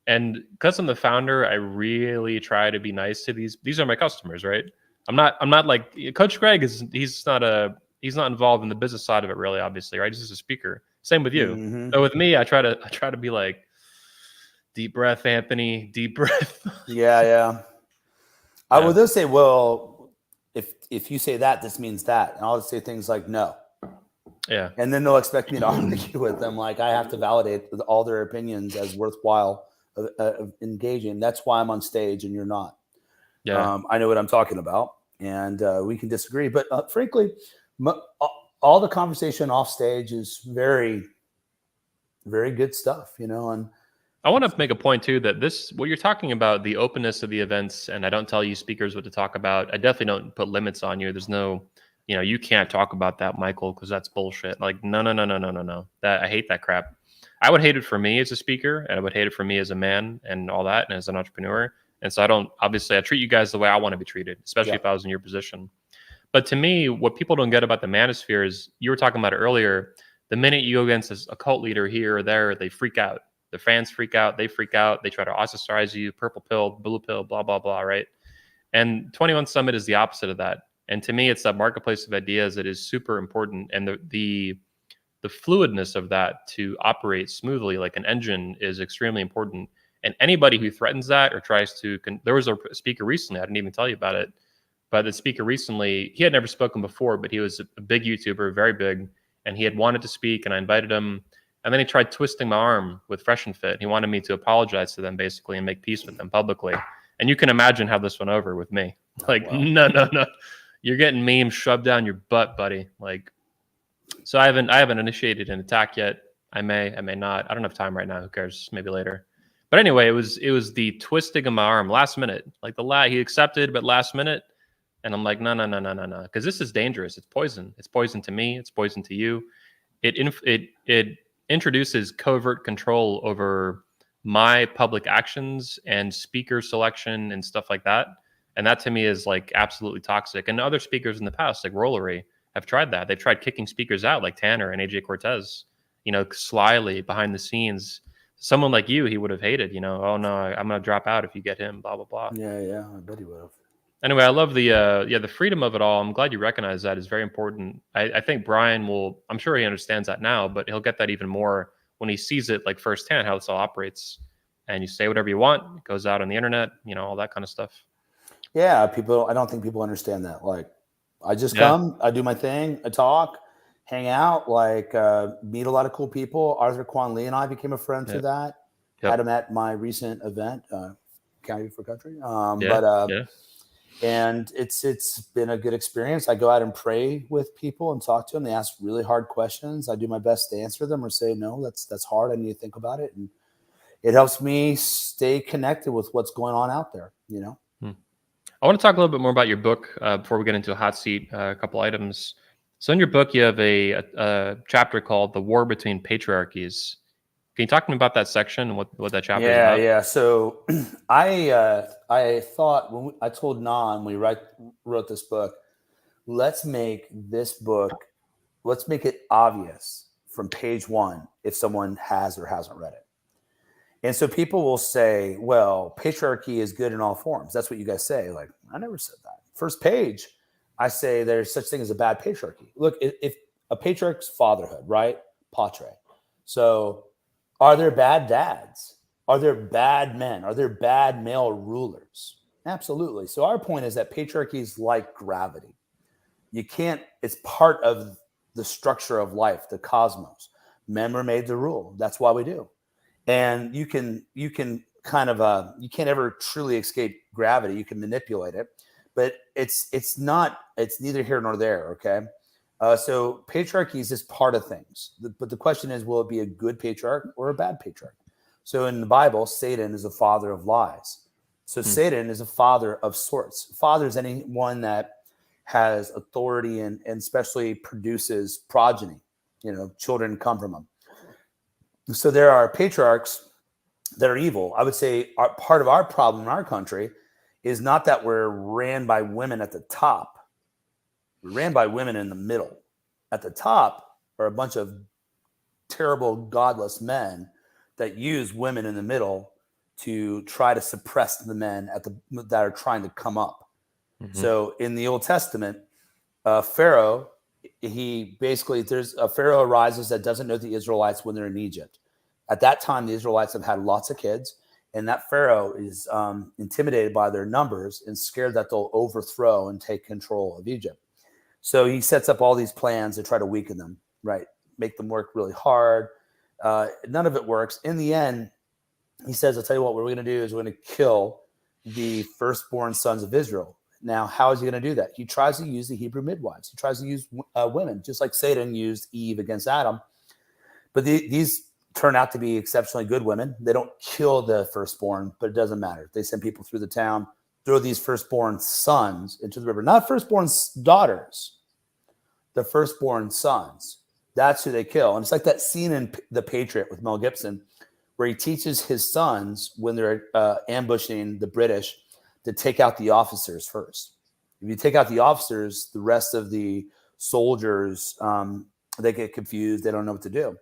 And because I'm the founder, I really try to be nice to these. These are my customers, right? I'm not like Coach Greg he's not involved in the business side of it really, obviously, right? He's just a speaker. Same with you. Mm-hmm. So with me, I try to be like, deep breath, Anthony, deep breath. Yeah. I would just say, well, if you say that, this means that. And I'll just say things like, no. Yeah. And then they'll expect me to argue with them. Like I have to validate all their opinions as worthwhile of engaging. That's why I'm on stage and you're not. Yeah. I know what I'm talking about, and we can disagree. But frankly, all the conversation off stage is very, very good stuff, and I want to make a point too that what you're talking about, the openness of the events, and I don't tell you speakers what to talk about. I definitely don't put limits on you. There's no, you can't talk about that, Michael, because that's bullshit. Like, no. I hate that crap. I would hate it for me as a speaker, and I would hate it for me as a man and all that, and as an entrepreneur. And so I treat you guys the way I want to be treated, especially if I was in your position. But to me, what people don't get about the manosphere is, you were talking about it earlier, the minute you go against a cult leader here or there, they freak out. The fans freak out. They freak out. They try to ostracize you, purple pill, blue pill, blah, blah, blah, right? And 21 Summit is the opposite of that. And to me, it's that marketplace of ideas that is super important. And the fluidness of that to operate smoothly like an engine is extremely important. And anybody who threatens that or tries to, there was a speaker recently, I didn't even tell you about it, but the speaker recently, he had never spoken before, but he was a big YouTuber, very big, and he had wanted to speak, and I invited him. And then he tried twisting my arm with Fresh and Fit. He wanted me to apologize to them basically and make peace with them publicly. And you can imagine how this went over with me. Like, no. You're getting memes shoved down your butt, buddy. Like, so I haven't initiated an attack yet. I may not. I don't have time right now. Who cares? Maybe later. But anyway, it was the twisting of my arm last minute. Like he accepted, but last minute. And I'm like, no. Because this is dangerous. It's poison. It's poison to me. It's poison to you. It introduces covert control over my public actions and speaker selection and stuff like that. And that to me is like absolutely toxic. And other speakers in the past, like Rollery, have tried that. They've tried kicking speakers out like Tanner and AJ Cortez, slyly behind the scenes, someone like you, he would have hated, oh no, I'm going to drop out if you get him, blah, blah, blah. Yeah, I bet he would have. Anyway, I love the freedom of it all. I'm glad you recognize that is very important. I think Brian I'm sure he understands that now, but he'll get that even more when he sees it like firsthand, how this all operates. And you say whatever you want, it goes out on the internet, all that kind of stuff. Yeah, I don't think people understand that. Like, I just come, I do my thing, I talk, hang out, meet a lot of cool people. Arthur Quan Lee and I became a friend through that. Had him at my recent event, County for Country. And it's been a good experience. I go out and pray with people and talk to them. They ask really hard questions. I do my best to answer them or say, no, that's hard. I need to think about it. And it helps me stay connected with what's going on out there, I want to talk a little bit more about your book before we get into a hot seat, a couple items. So in your book, you have a chapter called The War Between Patriarchies. Can you talk to me about that section and what that chapter is about? Yeah. So I thought I told Nan, when we wrote this book, let's make it obvious from page one if someone has or hasn't read it. And so people will say, well, patriarchy is good in all forms. That's what you guys say. Like, I never said that. First page, I say there's such thing as a bad patriarchy. Look, if a patriarch's fatherhood, right? Patre. So are there bad dads? Are there bad men? Are there bad male rulers? Absolutely. So our point is that patriarchy is like gravity. It's part of the structure of life, the cosmos. Men were made to rule. That's why we do. And you can kind of you can't ever truly escape gravity. You can manipulate it, but it's neither here nor there. Okay. So patriarchy is just part of things. But the question is, will it be a good patriarch or a bad patriarch? So in the Bible, Satan is a father of lies. So Satan is a father of sorts. Father is anyone that has authority and especially produces progeny. Children come from him. So there are patriarchs that are evil. I would say part of our problem in our country is not that we're ran by women at the top. We're ran by women in the middle. At the top are a bunch of terrible, godless men that use women in the middle to try to suppress the men that are trying to come up. Mm-hmm. So in the Old Testament, Pharaoh, there's a Pharaoh arises that doesn't know the Israelites when they're in Egypt. At that time, the Israelites have had lots of kids, and that Pharaoh is intimidated by their numbers and scared that they'll overthrow and take control of Egypt. So he sets up all these plans to try to weaken them, right? Make them work really hard. None of it works. In the end, he says, I'll tell you what we're going to do is we're going to kill the firstborn sons of Israel. Now, how is he going to do that? He tries to use the Hebrew midwives. He tries to use women, just like Satan used Eve against Adam. But these turn out to be exceptionally good women. They don't kill the firstborn, but it doesn't matter. They send people through the town, throw these firstborn sons into the river. Not firstborn daughters, the firstborn sons. That's who they kill. And it's like that scene in The Patriot with Mel Gibson, where he teaches his sons when they're ambushing the British to take out the officers first. If you take out the officers, the rest of the soldiers, they get confused. They don't know what to do.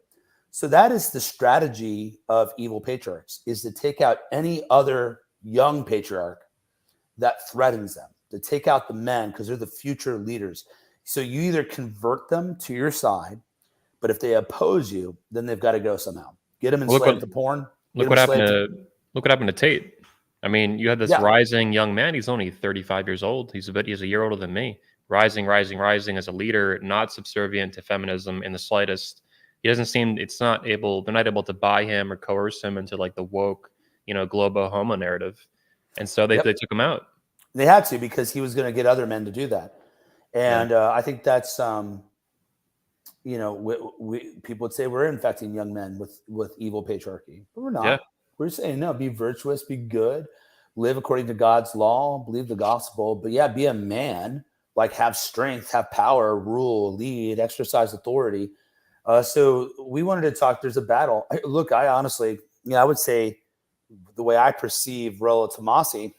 So that is the strategy of evil patriarchs, is to take out any other young patriarch that threatens them, to take out the men because they're the future leaders. So you either convert them to your side, but if they oppose you, then they've got to go somehow. Get them enslaved to porn. Look what happened to Tate. I mean, you had this rising young man. He's only 35 years old. He's a year older than me. Rising as a leader, not subservient to feminism in the slightest. He doesn't seem. They're not able to buy him or coerce him into like the woke, globo homo narrative, and so they took him out. They had to, because he was going to get other men to do that, and I think that's people would say we're infecting young men with evil patriarchy, but we're not. Yeah. We're saying, no, be virtuous, be good, live according to God's law, believe the gospel, but be a man, like have strength, have power, rule, lead, exercise authority. So we wanted to talk, there's a battle. Look, I honestly, I would say the way I perceive Rollo Tomasi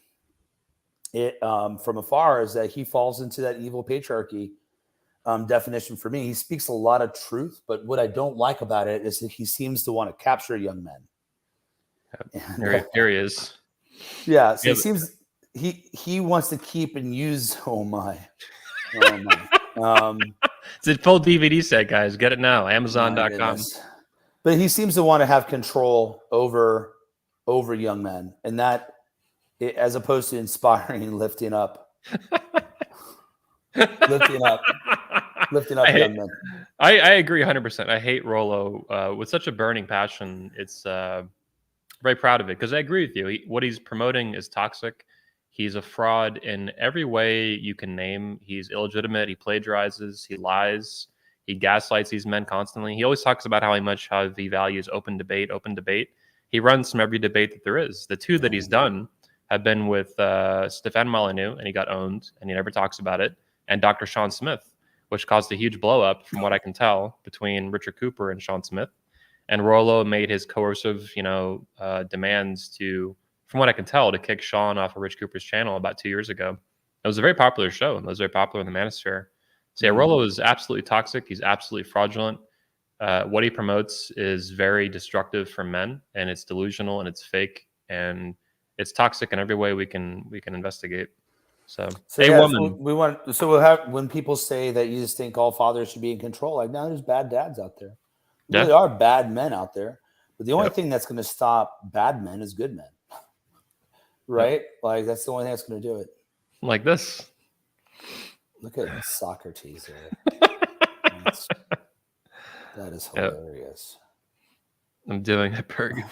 from afar is that he falls into that evil patriarchy definition for me. He speaks a lot of truth, but what I don't like about it is that he seems to want to capture young men. And, Here he is. yeah, so Yeah, he seems he wants to keep and use. Oh my. it's a full DVD set, guys. Get it now. My Amazon.com. goodness. But he seems to want to have control over young men, and that, as opposed to inspiring and lifting up young men. I agree 100%. I hate Rollo with such a burning passion. It's very proud of it because I agree with you. What he's promoting is toxic. He's a fraud in every way you can name. He's illegitimate. He plagiarizes. He lies. He gaslights these men constantly. He always talks about how he values open debate. He runs from every debate that there is. The two that he's done have been with Stefan Molyneux, and he got owned, and he never talks about it, and Dr. Sean Smith, which caused a huge blow up, from what I can tell, between Richard Cooper and Sean Smith. And Rollo made his coercive, demands to, from what I can tell, to kick Sean off of Rich Cooper's channel about 2 years ago. It was a very popular show, and it was very popular in the manosphere. So yeah, Rollo is absolutely toxic. He's absolutely fraudulent. What he promotes is very destructive for men, and it's delusional, and it's fake, and it's toxic in every way we can investigate. So woman. We'll have, when people say that you just think all fathers should be in control, like, now there's bad dads out there. There really are bad men out there, but the only thing that's going to stop bad men is good men, right? Like, that's the only thing that's going to do it. Like this. Look at Socrates there. That is hilarious. I'm doing hypergamy.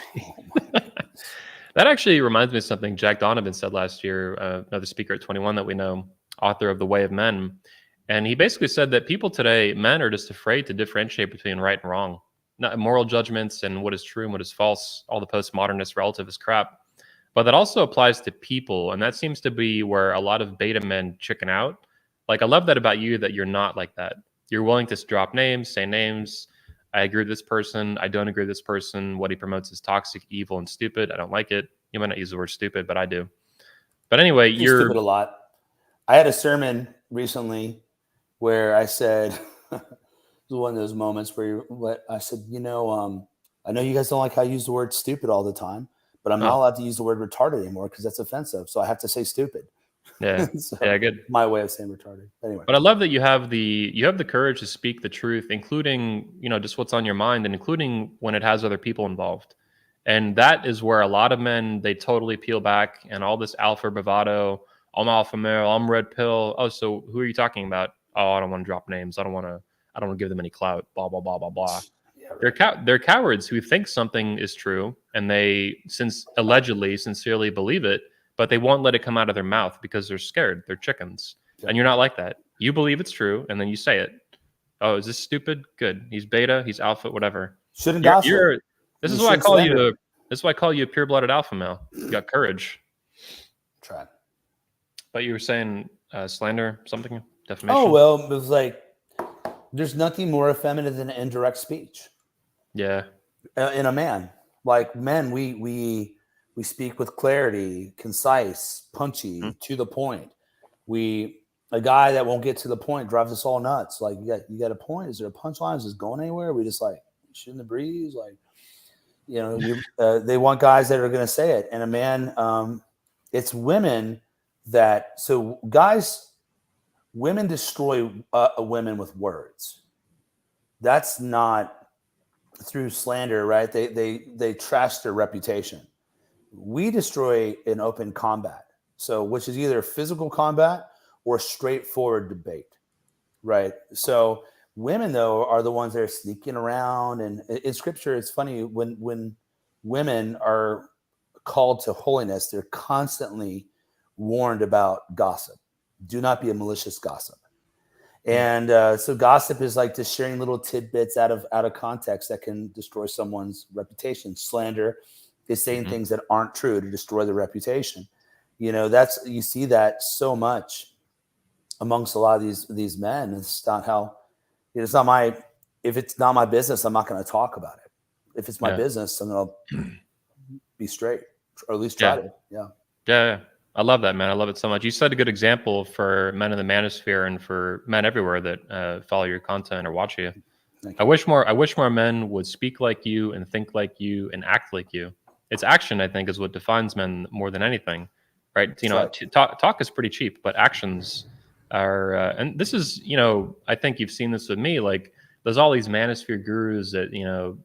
That actually reminds me of something Jack Donovan said last year, another speaker at 21 that we know, author of The Way of Men. And he basically said that people today, men, are just afraid to differentiate between right and wrong. Not moral judgments and what is true and what is false, all the postmodernist relativist crap. But that also applies to people. And that seems to be where a lot of beta men chicken out. Like, I love that about you, that you're not like that. You're willing to drop names, say names. I agree with this person. I don't agree with this person. What he promotes is toxic, evil, and stupid. I don't like it. You might not use the word stupid, but I do. But anyway, you're stupid a lot. I had a sermon recently where I said, it was one of those moments where I said, I know you guys don't like how I use the word stupid all the time, but I'm not allowed to use the word retarded anymore because that's offensive. So I have to say stupid. Yeah. So, yeah, good. My way of saying retarded. Anyway. But I love that you have the courage to speak the truth, including, just what's on your mind, and including when it has other people involved. And that is where a lot of men, they totally peel back, and all this alpha bravado, I'm alpha male, I'm red pill. Oh, so who are you talking about? Oh, I don't want to drop names. I don't want to give them any clout, blah, blah, blah, blah, blah. Yeah, right. They're cowards who think something is true, and they allegedly sincerely believe it, but they won't let it come out of their mouth because they're scared. They're chickens. Yeah. And you're not like that. You believe it's true, and then you say it. Oh, is this stupid? Good. He's beta, he's alpha, whatever. Shouldn't gossip. This is why I call you a pure-blooded alpha male. You got courage. Try. But you were saying slander, something, defamation? Oh, well, it was like, there's nothing more effeminate than indirect speech. Yeah. In a man. Like, men, we speak with clarity, concise, punchy, to the point. A guy that won't get to the point drives us all nuts. Like, you got a point? Is there a punchline? Is this going anywhere? We just like shooting the breeze? Like, they want guys that are going to say it. And a man, it's women that, so guys, women destroy women with words. That's not through slander, right? They trash their reputation. We destroy in open combat. So, which is either physical combat or straightforward debate, right? So women, though, are the ones that are sneaking around. And in scripture, it's funny, when women are called to holiness, they're constantly warned about gossip. Do not be a malicious gossip. And so gossip is like just sharing little tidbits out of context that can destroy someone's reputation. Slander is saying things that aren't true to destroy the reputation. You see that so much amongst a lot of these men. It's not how, if it's not my business, I'm not going to talk about it. If it's my business, I'm going to be straight, or at least try to. Yeah. I love that, man. I love it so much. You set a good example for men in the manosphere and for men everywhere that follow your content or watch you. I wish more men would speak like you and think like you and act like you. It's action, I think, is what defines men more than anything, right? That's right. Talk is pretty cheap, but actions are, and this is, I think you've seen this with me. Like, there's all these manosphere gurus that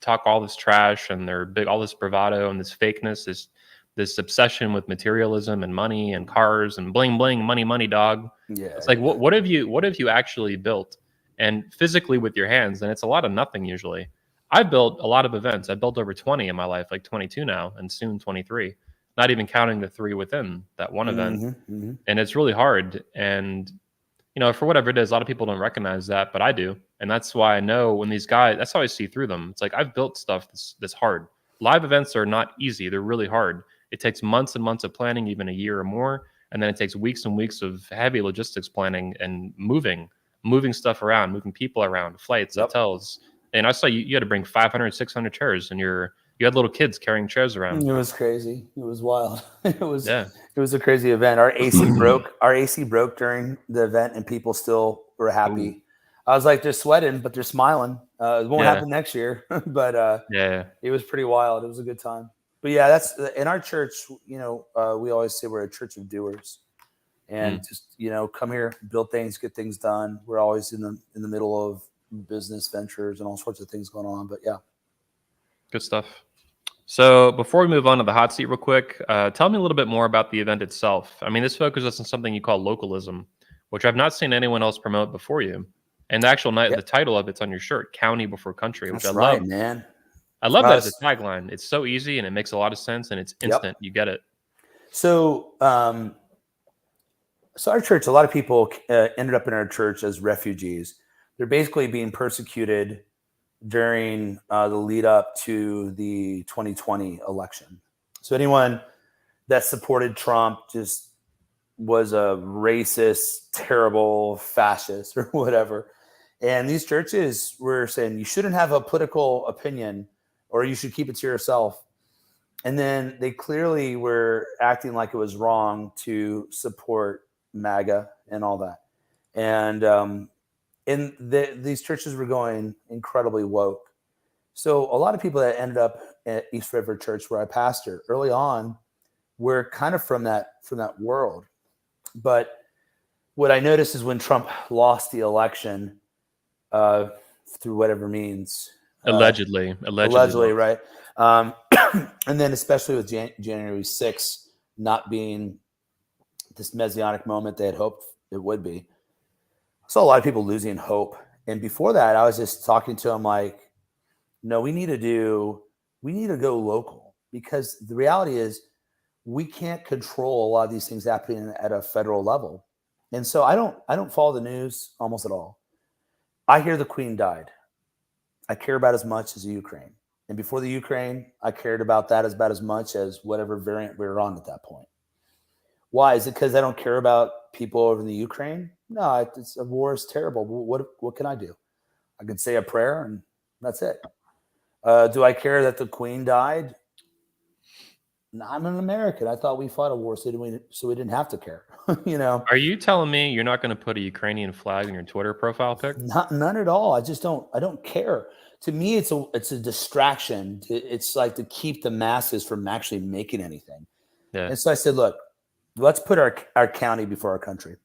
talk all this trash, and they're big, all this bravado and this fakeness, this obsession with materialism and money and cars and bling bling, money money, dog. Yeah. It's like, what have you actually built, and physically with your hands? And it's a lot of nothing usually. I built a lot of events. I built over 20 in my life, like 22 now, and soon 23. Not even counting the 3 within that one event. And it's really hard. And for whatever it is, a lot of people don't recognize that, but I do. And that's why I know when these guys, that's how I see through them. It's like, I've built stuff that's hard. Live events are not easy. They're really hard. It takes months and months of planning, even a year or more. And then it takes weeks and weeks of heavy logistics planning and moving stuff around, moving people around, flights, hotels. And I saw you had to bring 500, 600 chairs, and you had little kids carrying chairs around. It was crazy. It was wild. It was a crazy event. Our AC broke. Our AC broke during the event, and people still were happy. Ooh. I was like, they're sweating, but they're smiling. It won't happen next year, but it was pretty wild. It was a good time. But yeah, that's in our church. We always say we're a church of doers, and just come here, build things, get things done. We're always in the middle of business ventures and all sorts of things going on. But yeah, good stuff. So before we move on to the hot seat real quick, tell me a little bit more about the event itself. I mean, this focuses on something you call localism, which I've not seen anyone else promote before you. And the actual the title of it's on your shirt, County Before Country, which I love. Man. I love that as a tagline. It's so easy and it makes a lot of sense, and it's instant. You get it. So, so our church, a lot of people ended up in our church as refugees. They're basically being persecuted during the lead up to the 2020 election. So anyone that supported Trump just was a racist, terrible fascist or whatever. And these churches were saying you shouldn't have a political opinion, or you should keep it to yourself. And then they clearly were acting like it was wrong to support MAGA and all that. And these churches were going incredibly woke. So a lot of people that ended up at East River Church, where I pastor, early on, were kind of from that world. But what I noticed is when Trump lost the election, through whatever means, allegedly, right? And then especially with January 6th not being this messianic moment they had hoped it would be, I saw a lot of people losing hope. And before that, I was just talking to them like, no, we need to go local, because the reality is we can't control a lot of these things happening at a federal level. And so I don't follow the news almost at all. I hear the Queen died. I care about as much as the Ukraine. And before the Ukraine, I cared about that about as much as whatever variant we were on at that point. Why? Is it because I don't care about people over in the Ukraine? No, it's a war is terrible. What can I do? I can say a prayer and that's it. Do I care that the Queen died? No, I'm an American. I thought we fought a war so we didn't have to care. Are you telling me you're not going to put a Ukrainian flag in your Twitter profile pic? None at all. I don't care. To me, it's a distraction. It's like to keep the masses from actually making anything. Yeah. And so I said, look, let's put our county before our country,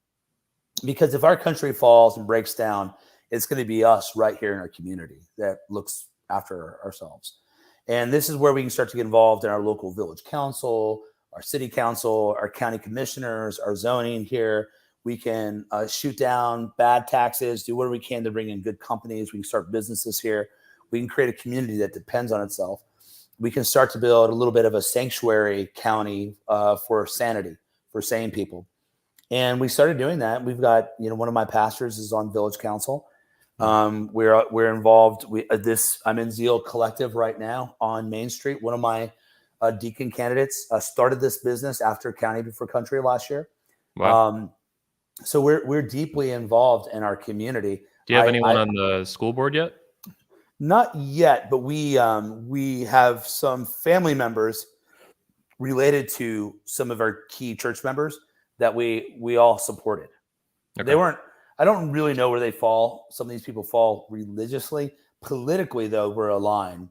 because if our country falls and breaks down, it's going to be us right here in our community that looks after ourselves. And this is where we can start to get involved in our local village council, our city council, our county commissioners, our zoning here. We can shoot down bad taxes, do whatever we can to bring in good companies. We can start businesses here. We can create a community that depends on itself. We can start to build a little bit of a sanctuary county for sanity, for sane people. And we started doing that. We've got, one of my pastors is on village council. We're involved. I'm in Zeal Collective right now on Main Street. One of my deacon candidates started this business after County Before Country last year. Wow. So we're deeply involved in our community. Do you have anyone on the school board yet? Not yet, but we have some family members related to some of our key church members that we all supported. Okay. They weren't. I don't really know where they fall. Some of these people fall religiously. Politically, though, we're aligned.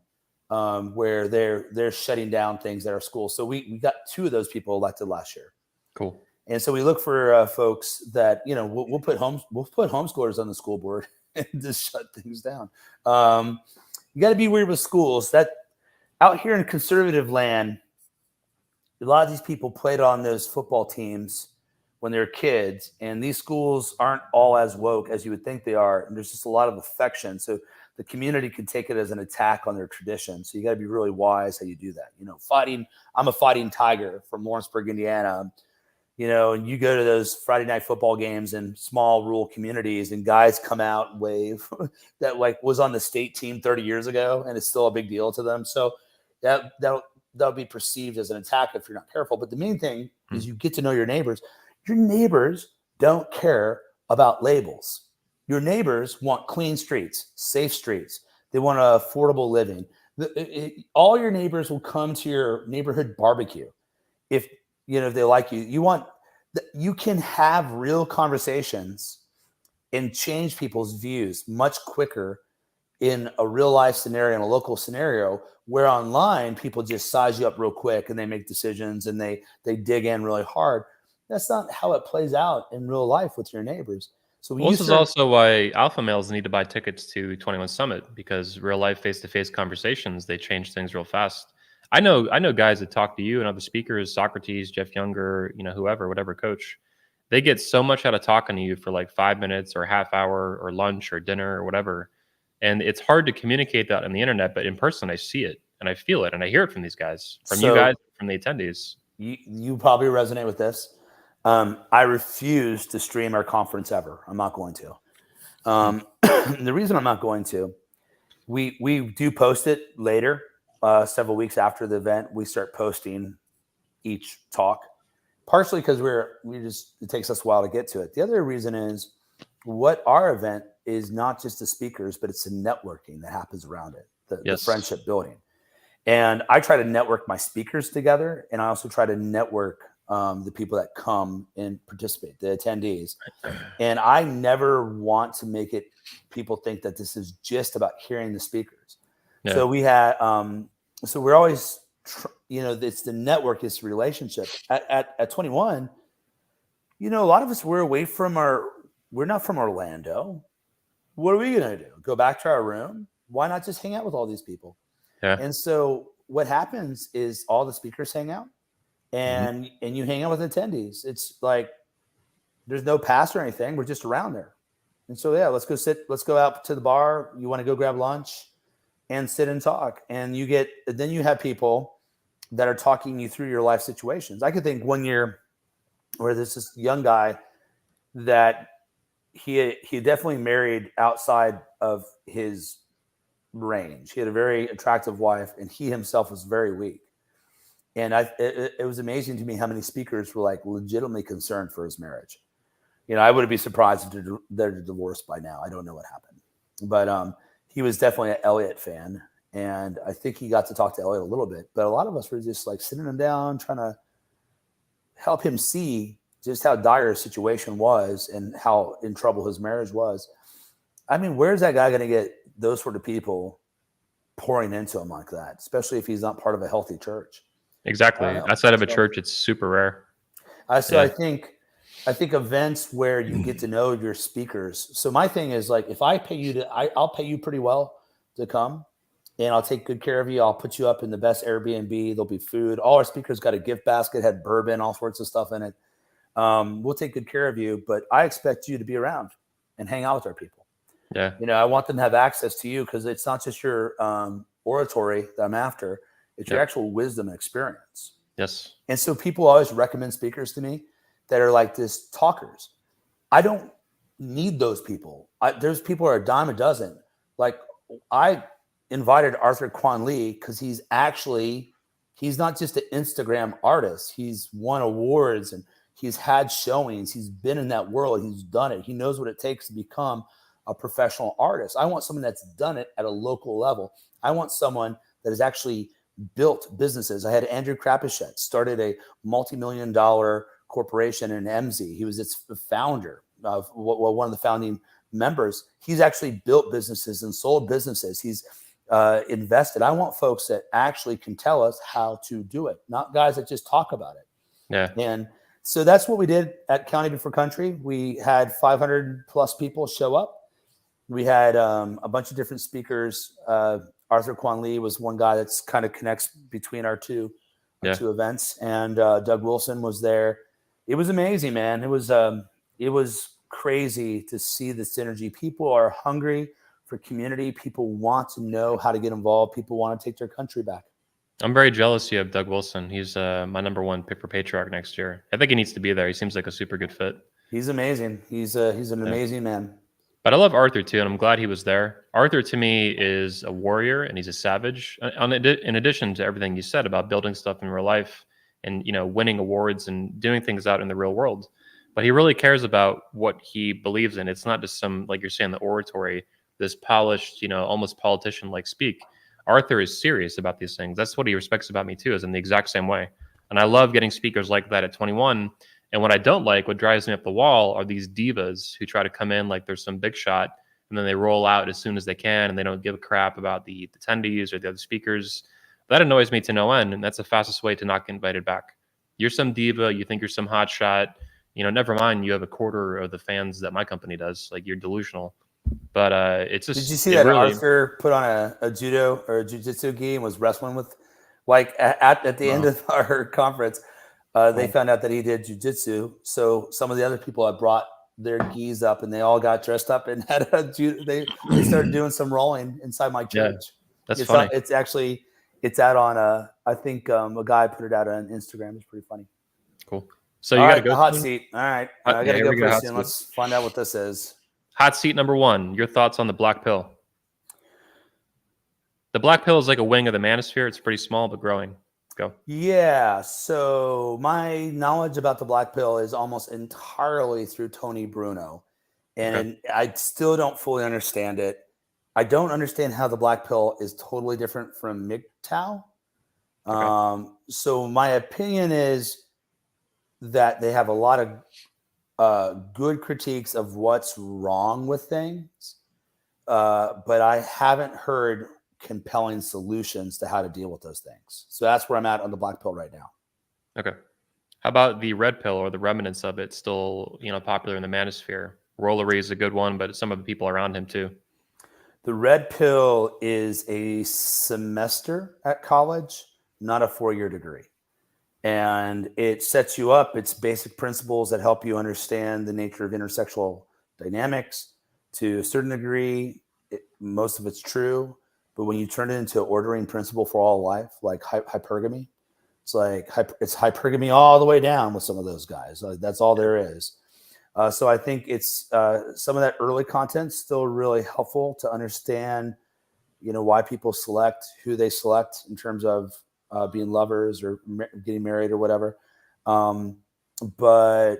where they're shutting down things at our school. So we got 2 of those people elected last year. Cool. And so we look for folks that, we'll put homeschoolers on the school board and just shut things down. You got to be weird with schools. That out here in conservative land, a lot of these people played on those football teams when they were kids, and these schools aren't all as woke as you would think they are. And there's just a lot of affection. So the community can take it as an attack on their tradition. So you got to be really wise how you do that. I'm a fighting tiger from Lawrenceburg, Indiana. And you go to those Friday night football games in small rural communities, and guys come out and wave that was on the state team 30 years ago, and it's still a big deal to them. So that'll be perceived as an attack if you're not careful. But the main thing is you get to know your neighbors. Your neighbors don't care about labels. Your neighbors want clean streets, safe streets. They want affordable living. All your neighbors will come to your neighborhood barbecue if they like you. You can have real conversations and change people's views much quicker in a real life scenario, in a local scenario, where online people just size you up real quick and they make decisions and they dig in really hard. That's not how it plays out in real life with your neighbors. So this is also why alpha males need to buy tickets to 21 Summit, because real life face-to-face conversations, they change things real fast. I know guys that talk to you and other speakers, Socrates, Jeff Younger, whatever coach. They get so much out of talking to you for like 5 minutes or a half hour or lunch or dinner or whatever. And it's hard to communicate that on the internet, but in person, I see it and I feel it and I hear it from these guys, from you guys, from the attendees. You probably resonate with this. I refuse to stream our conference ever. I'm not going to. The reason I'm not going to, we do post it later, several weeks after the event. We start posting each talk, partially because it takes us a while to get to it. The other reason is what our event is not just the speakers, but it's the networking that happens around it, the friendship building. And I try to network my speakers together, and I also try to network the people that come and participate, the attendees. And I never want to make it people think that this is just about hearing the speakers. Yeah. So we had, so we're always, it's the network, it's the relationship. At 21, a lot of us, we're not from Orlando. What are we going to do? Go back to our room? Why not just hang out with all these people? Yeah. And so what happens is all the speakers hang out. And you hang out with attendees. It's like there's no pass or anything. We're just around there. And so, let's go out to the bar. You want to go grab lunch and sit and talk. And then you have people that are talking you through your life situations. I could think one year where there's this young guy that he definitely married outside of his range. He had a very attractive wife, and he himself was very weak. And it was amazing to me how many speakers were legitimately concerned for his marriage. I wouldn't be surprised if they're divorced by now. I don't know what happened, but he was definitely an Elliott fan, and I think he got to talk to Elliott a little bit. But a lot of us were just sitting him down, trying to help him see just how dire his situation was and how in trouble his marriage was. I mean, where's that guy going to get those sort of people pouring into him like that, especially if he's not part of a healthy church? Exactly. Outside of a church, it's super rare. I think events where you get to know your speakers. So my thing is if I pay you I'll pay you pretty well to come, and I'll take good care of you. I'll put you up in the best Airbnb. There'll be food. All our speakers got a gift basket, had bourbon, all sorts of stuff in it. We'll take good care of you, but I expect you to be around and hang out with our people. Yeah. I want them to have access to you, because it's not just your oratory that I'm after. It's your actual wisdom and experience. Yes. And so people always recommend speakers to me that are like this talkers. I don't need those people. There's people who are a dime a dozen. I invited Arthur Kwan Lee because he's not just an Instagram artist. He's won awards and he's had showings. He's been in that world. He's done it. He knows what it takes to become a professional artist. I want someone that's done it at a local level. I want someone that has actually built businesses. I had Andrew Krapichet started a multi-million-dollar corporation in MZ. He was its founder, one of the founding members. He's actually built businesses and sold businesses. He's invested. I want folks that actually can tell us how to do it, not guys that just talk about it. Yeah. And so that's what we did at County Before Country. We had 500 plus people show up. We had a bunch of different speakers. Arthur Kwan Lee was one guy that's kind of connects between our two events. And Doug Wilson was there. It was amazing, man. It was crazy to see the synergy. People are hungry for community. People want to know how to get involved. People want to take their country back. I'm very jealous you have Doug Wilson. He's my number one pick for Patriarch next year. I think he needs to be there. He seems like a super good fit. He's amazing. He's an amazing man. But I love Arthur too, and I'm glad he was there. Arthur to me is a warrior, and he's a savage. In addition to everything you said about building stuff in real life and winning awards and doing things out in the real world, but he really cares about what he believes in. It's not just some, like you're saying, the oratory, this polished, almost politician-like speak. Arthur is serious about these things. That's what he respects about me too, is in the exact same way. And I love getting speakers like that at 21. And what I don't like, what drives me up the wall, are these divas who try to come in like there's some big shot, and then they roll out as soon as they can, and they don't give a crap about the attendees or the other speakers. That annoys me to no end, and that's the fastest way to not get invited back. You're some diva, you think you're some hot shot, never mind, you have a quarter of the fans that my company does. Like, you're delusional. But it's just. Did you see that really, Arthur put on a judo or a jiu-jitsu gi and was wrestling with, like, at the end of our conference? They found out that he did jiu-jitsu. So some of the other people had brought their gis up, and they all got dressed up and had they started doing some rolling inside my church. Yeah, that's funny. It's out on I think a guy put it out on Instagram. It's pretty funny. Cool. So you got to go. Hot seat. All right. I got to go pretty soon. Let's find out what this is. Hot seat number 1. Your thoughts on the black pill? The black pill is like a wing of the manosphere. It's pretty small, but growing. Go. Yeah. So my knowledge about the black pill is almost entirely through Tony Bruno. And I still don't fully understand it. I don't understand how the black pill is totally different from MGTOW. So my opinion is that they have a lot of good critiques of what's wrong with things. But I haven't heard compelling solutions to how to deal with those things. So that's where I'm at on the black pill right now. Okay. How about the red pill, or the remnants of it, still, popular in the manosphere? Rollery is a good one, but some of the people around him too. The red pill is a semester at college, not a 4-year degree. And it sets you up. It's basic principles that help you understand the nature of intersexual dynamics to a certain degree. Most of it's true. But when you turn it into an ordering principle for all life, like hypergamy, it's hypergamy all the way down with some of those guys. That's all there is. So I think it's some of that early content still really helpful to understand, why people select who they select in terms of being lovers or getting married or whatever. But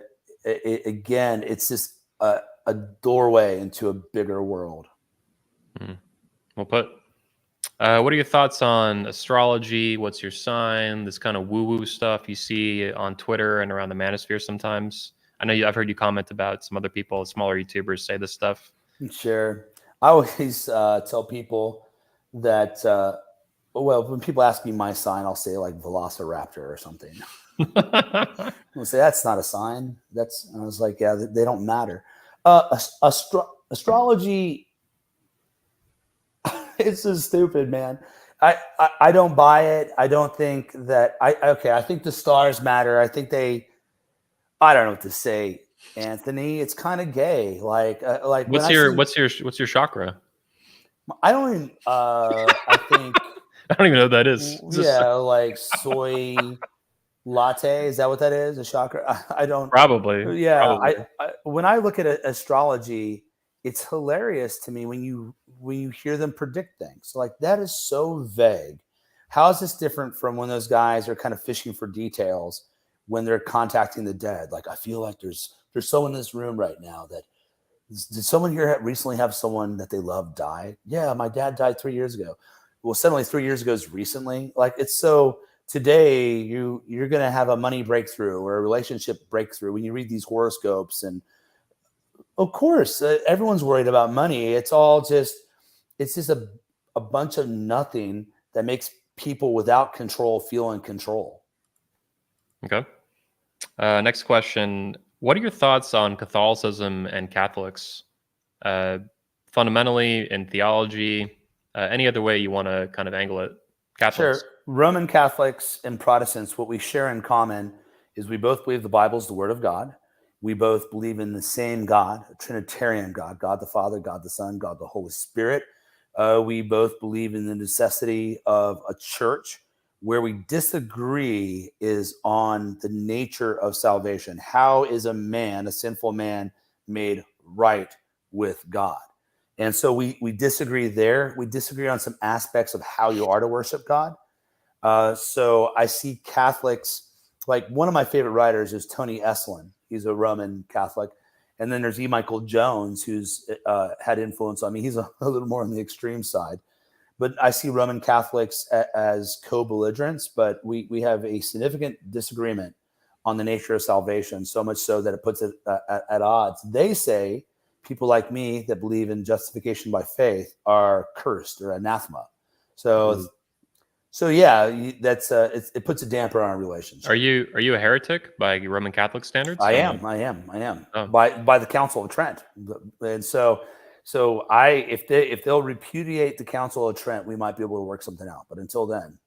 again, it's just a doorway into a bigger world. Well put. What are your thoughts on astrology? What's your sign? This kind of woo-woo stuff you see on Twitter and around the manosphere sometimes. I know I've heard you comment about some other people, smaller YouTubers, say this stuff. Sure. I always tell people that, when people ask me my sign, I'll say like Velociraptor or something. I'll say, that's not a sign. I was like, yeah, they don't matter. Astrology, it's so stupid, man. I don't buy it. I don't think that I think the stars matter. I think I don't know what to say, Anthony. It's kind of gay. Like what's your chakra? I don't even I think I don't even know what that is. Like soy latte. Is that what that is? A chakra? I don't. Probably. Yeah. Probably. I when I look at astrology, it's hilarious to me when you hear them predict things. Like, that is so vague. How is this different from when those guys are kind of fishing for details when they're contacting the dead? Like, I feel like there's someone in this room right now that did someone here recently have someone that they love die? Yeah, my dad died 3 years ago. Well, suddenly 3 years ago is recently. Like, it's so today you're going to have a money breakthrough or a relationship breakthrough when you read these horoscopes. And of course, everyone's worried about money. It's just a bunch of nothing that makes people without control feel in control. Okay. Next question. What are your thoughts on Catholicism and Catholics? Fundamentally, in theology, any other way you want to kind of angle it? Catholics. Sure. Roman Catholics and Protestants, what we share in common is we both believe the Bible is the Word of God. We both believe in the same God, a Trinitarian God, God the Father, God the Son, God the Holy Spirit. We both believe in the necessity of a church. Where we disagree is on the nature of salvation. How is a man, a sinful man, made right with God? And so we disagree there. We disagree on some aspects of how you are to worship God. So I see Catholics, like one of my favorite writers is Tony Esolen. He's a Roman Catholic. And then there's E. Michael Jones, who's had influence on me. He's a little more on the extreme side. But I see Roman Catholics as co-belligerents, but we have a significant disagreement on the nature of salvation, so much so that it puts it at odds. They say people like me that believe in justification by faith are cursed or anathema. So yeah, that's it puts a damper on our relationship. Are you a heretic by Roman Catholic standards? I am Oh. by the Council of Trent, and so if they'll repudiate the Council of Trent, we might be able to work something out. But until then,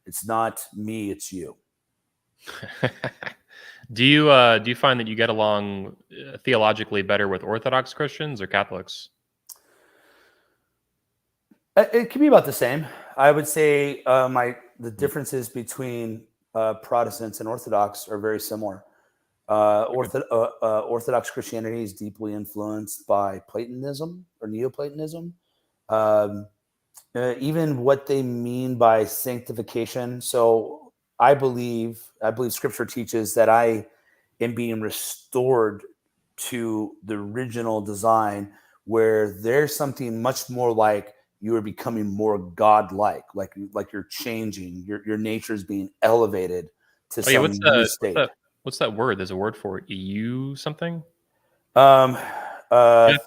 it's not me, it's you. Do you find that you get along theologically better with Orthodox Christians or Catholics? It can be about the same. I would say the differences between Protestants and Orthodox are very similar. Orthodox Christianity is deeply influenced by Platonism or Neoplatonism. Even what they mean by sanctification. So I believe Scripture teaches that I am being restored to the original design, where there's something much more like you are becoming more godlike, like you're changing, your nature is being elevated to some new state. What's that word? There's a word for it. EU something? Theosis,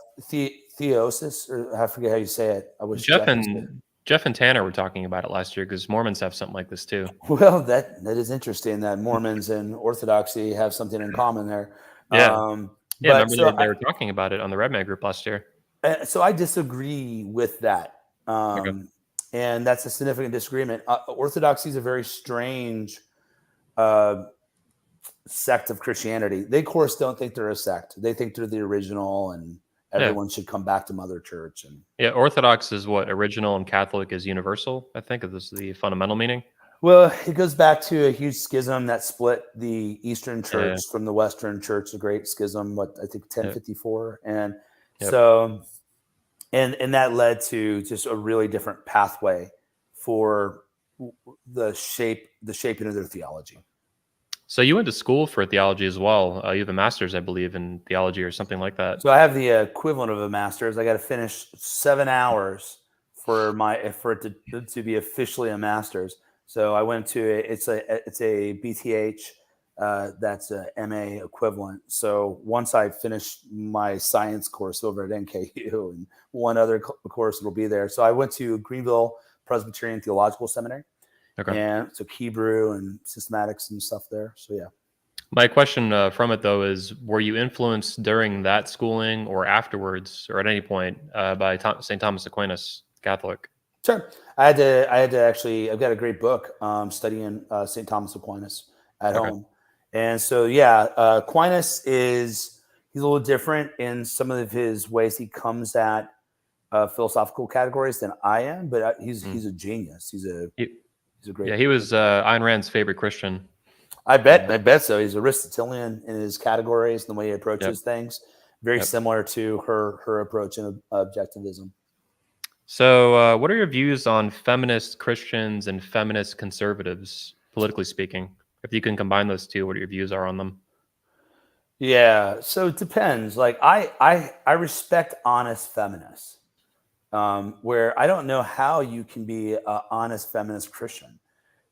or I forget how you say it. I wish Jeff and Tanner were talking about it last year because Mormons have something like this too. Well, that is interesting that Mormons and Orthodoxy have something in common there. Yeah. But remember they were talking about it on the Red Man group last year. So I disagree with that. And that's a significant disagreement. Orthodoxy is a very strange sect of Christianity. They, of course, don't think they're a sect. They think they're the original, and everyone should come back to Mother Church. And Orthodox is what original, and Catholic is universal. I think this is the fundamental meaning. Well, it goes back to a huge schism that split the Eastern Church from the Western Church. A great schism, I think 1054, and so. And that led to just a really different pathway for the shaping of their theology. So you went to school for theology as well. You have a master's, I believe, in theology or something like that. So I have the equivalent of a master's. I got to finish 7 hours for it to be officially a master's. So I went to it's a BTH. That's a MA equivalent. So once I finish my science course over at NKU and one other course will be there. So I went to Greenville Presbyterian Theological Seminary. Okay. And so Hebrew and systematics and stuff there. So yeah. My question from it though is, were you influenced during that schooling or afterwards or at any point by St. Thomas Aquinas, Catholic? Sure. I had to actually, I've got a great book studying St. Thomas Aquinas at home. And so, Aquinas he's a little different in some of his ways he comes at philosophical categories than I am, but he's a genius. He's a great. Yeah, he was Ayn Rand's favorite Christian. I bet so. He's Aristotelian in his categories and the way he approaches things. Very similar to her approach in objectivism. So, what are your views on feminist Christians and feminist conservatives, politically speaking? If you can combine those two, what your views are on them? Yeah, so it depends. Like I respect honest feminists, where I don't know how you can be an honest feminist Christian.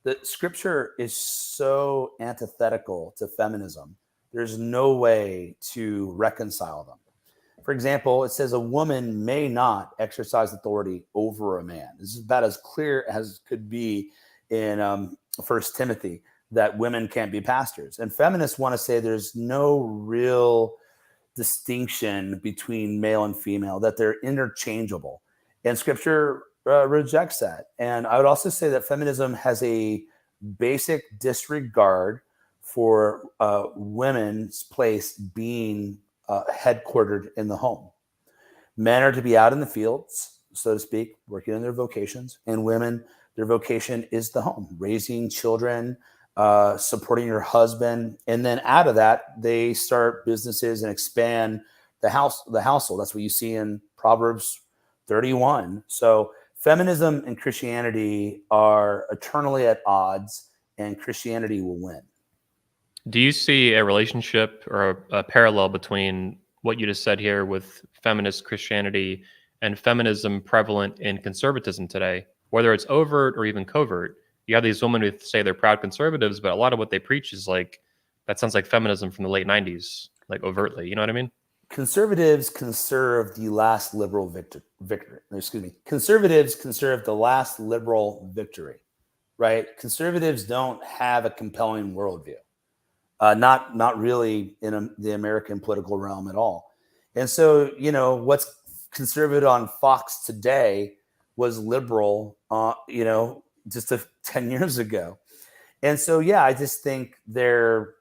The Scripture is so antithetical to feminism. There's no way to reconcile them. For example, it says a woman may not exercise authority over a man. This is about as clear as could be in 1 Timothy, that women can't be pastors. And feminists want to say there's no real distinction between male and female, that they're interchangeable. And scripture rejects that. And I would also say that feminism has a basic disregard for women's place being headquartered in the home. Men are to be out in the fields, so to speak, working on their vocations, and women, their vocation is the home, raising children, supporting your husband. And then out of that, they start businesses and expand the household. That's what you see in Proverbs 31. So feminism and Christianity are eternally at odds, and Christianity will win. Do you see a relationship or a parallel between what you just said here with feminist Christianity and feminism prevalent in conservatism today, whether it's overt or even covert? You have these women who say they're proud conservatives, but a lot of what they preach is like, that sounds like feminism from the late 90s, like overtly. You know what I mean? Conservatives conserve the last liberal victory. Conservatives conserve the last liberal victory, right? Conservatives don't have a compelling worldview. Not really in the American political realm at all. And so, what's conservative on Fox today was liberal, just 10 years ago. And so, yeah, I just think they're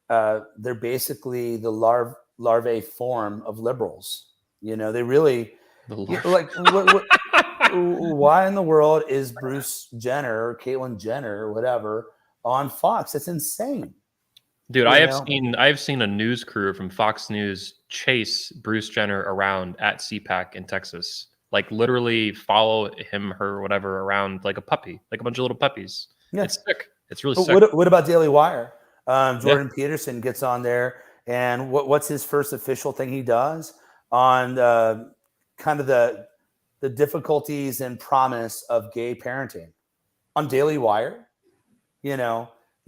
basically the larvae form of liberals. They really like why in the world is Bruce Jenner or Caitlyn Jenner or whatever on Fox? It's insane. Dude, I've seen a news crew from Fox News chase Bruce Jenner around at CPAC in Texas. Like literally follow him, her, whatever, around like a puppy, like a bunch of little puppies. Yeah. It's sick. It's really sick. What about Daily Wire? Jordan Peterson gets on there, and what's his first official thing he does on kind of the difficulties and promise of gay parenting on Daily Wire?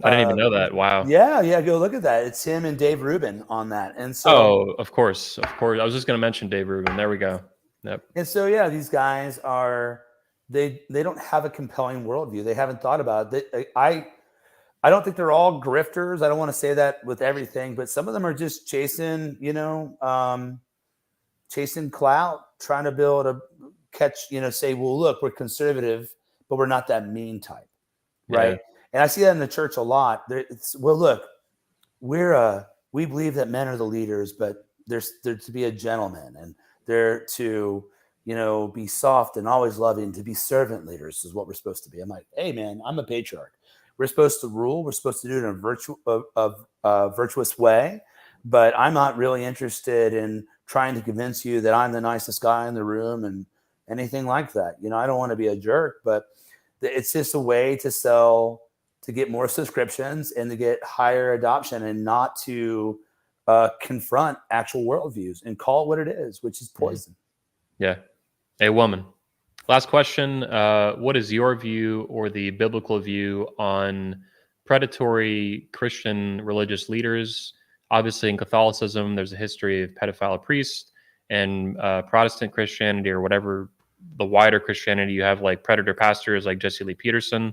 I didn't even know that. Wow. Yeah, go look at that. It's him and Dave Rubin on that. And so, of course. I was just going to mention Dave Rubin. There we go. Yep. And so, yeah, these guys they don't have a compelling worldview. They haven't thought about it. I don't think they're all grifters. I don't want to say that with everything, but some of them are just chasing clout, trying to build say, well, look, we're conservative, but we're not that mean type, right? Yeah. And I see that in the church a lot. Look, we believe that men are the leaders, but they're to be a gentleman, and they're to, be soft and always loving, to be servant leaders is what we're supposed to be. I'm like, hey, man, I'm a patriarch. We're supposed to rule. We're supposed to do it in a virtuous way, but I'm not really interested in trying to convince you that I'm the nicest guy in the room and anything like that. I don't want to be a jerk, but it's just a way to get more subscriptions and to get higher adoption, and not to confront actual worldviews and call it what it is, which is poison. Yeah. A woman. Last question. What is your view or the biblical view on predatory Christian religious leaders? Obviously, in Catholicism, there's a history of pedophile priests, and Protestant Christianity, or whatever the wider Christianity, you have like predator pastors like Jesse Lee Peterson.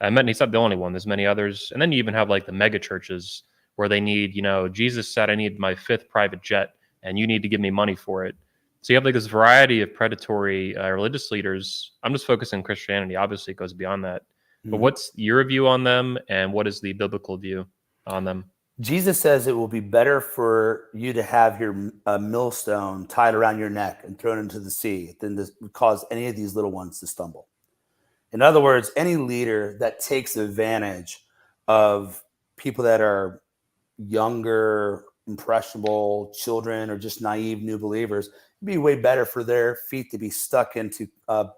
He's not the only one. There's many others. And then you even have like the mega churches where they need, Jesus said, I need my 5th private jet and you need to give me money for it. So you have like this variety of predatory religious leaders. I'm just focusing on Christianity. Obviously, it goes beyond that. Mm-hmm. But what's your view on them, and what is the biblical view on them? Jesus says it will be better for you to have your millstone tied around your neck and thrown into the sea than to cause any of these little ones to stumble. In other words, any leader that takes advantage of people that are younger, impressionable, children, or just naive new believers, it'd be way better for their feet to be stuck into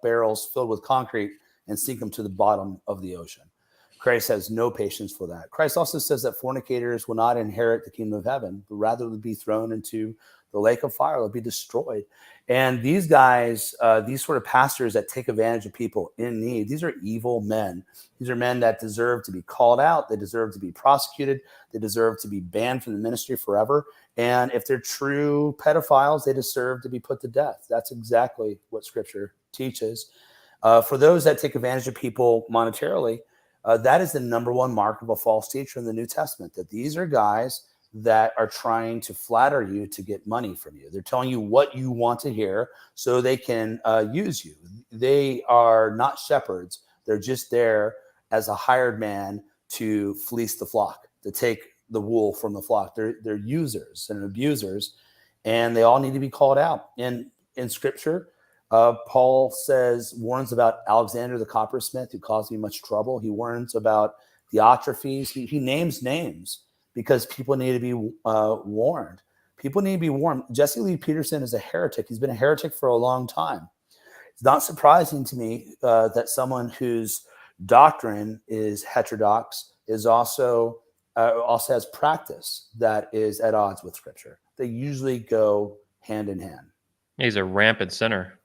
barrels filled with concrete and sink them to the bottom of the ocean. Christ has no patience for that. Christ also says that fornicators will not inherit the kingdom of heaven, but rather will be thrown into the lake of fire. They'll be destroyed. And these guys, these sort of pastors that take advantage of people in need, these are evil men. These are men that deserve to be called out. They deserve to be prosecuted. They deserve to be banned from the ministry forever. And if they're true pedophiles, they deserve to be put to death. That's exactly what Scripture teaches. For those that take advantage of people monetarily, that is the number one mark of a false teacher in the New Testament, that these are guys that are trying to flatter you to get money from you. They're telling you what you want to hear so they can use you. They are not shepherds. They're just there as a hired man to fleece the flock, to take the wool from the flock. They're users and abusers, and they all need to be called out. And in Scripture, Paul warns about Alexander the coppersmith, who caused me much trouble. He warns about Diotrephes. He names names because people need to be warned. People need to be warned. Jesse Lee Peterson is a heretic. He's been a heretic for a long time. It's not surprising to me that someone whose doctrine is heterodox is also has practice that is at odds with Scripture. They usually go hand in hand. He's a rampant sinner,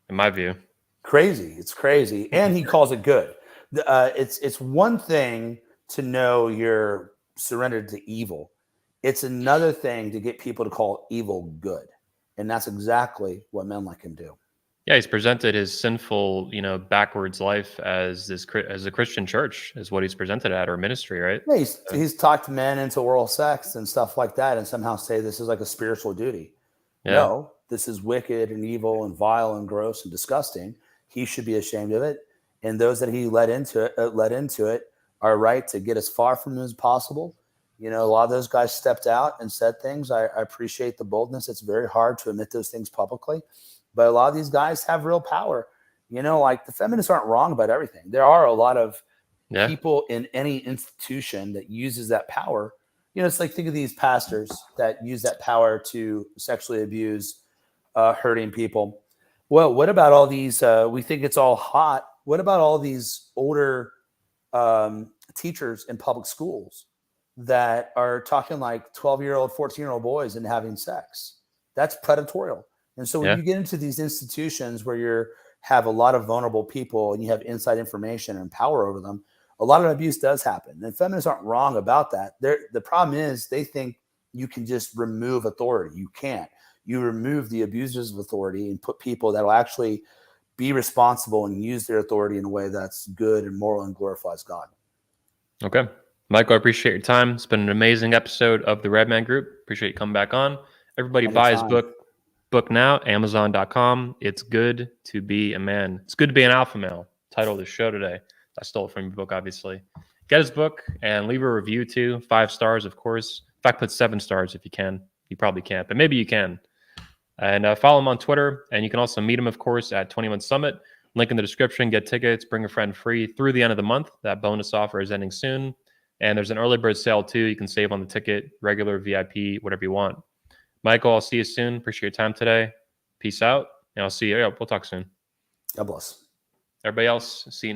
in my view. Crazy. It's crazy. And he calls it good. It's one thing to know you're surrendered to evil. It's another thing to get people to call evil good. And that's exactly what men like him do. Yeah, he's presented his sinful, backwards life as a Christian church is what he's presented at, or ministry, right? Yeah, he's talked men into oral sex and stuff like that, and somehow say this is like a spiritual duty. Yeah. No, this is wicked and evil and vile and gross and disgusting. He should be ashamed of it. And those that he led into it are right to get as far from him as possible. A lot of those guys stepped out and said things. I appreciate the boldness. It's very hard to admit those things publicly. But a lot of these guys have real power. Like the feminists aren't wrong about everything. There are a lot of people in any institution that uses that power. It's like, think of these pastors that use that power to sexually abuse hurting people. Well, what about all these? We think it's all hot. What about all these older teachers in public schools that are talking like 12-year-old, 14-year-old boys and having sex? That's predatorial. And so when you get into these institutions where you have a lot of vulnerable people and you have inside information and power over them, a lot of abuse does happen. And feminists aren't wrong about that. The problem is they think you can just remove authority. You can't. You remove the abusers of authority and put people that will actually be responsible and use their authority in a way that's good and moral and glorifies God. Okay. Michael, I appreciate your time. It's been an amazing episode of the Redman Group. Appreciate you coming back on. Everybody buy his book now, Amazon.com. It's Good to Be a Man. It's Good to Be an Alpha Male. Title of the show today. I stole it from your book, obviously. Get his book and leave a review too. 5 stars, of course. In fact, put 7 stars if you can. You probably can't, but maybe you can. And follow him on Twitter. And you can also meet him, of course, at 21 Summit. Link in the description. Get tickets. Bring a friend free through the end of the month. That bonus offer is ending soon. And there's an early bird sale too. You can save on the ticket, regular, VIP, whatever you want. Michael, I'll see you soon. Appreciate your time today. Peace out. And I'll see you. We'll talk soon. God bless. Everybody else, see you.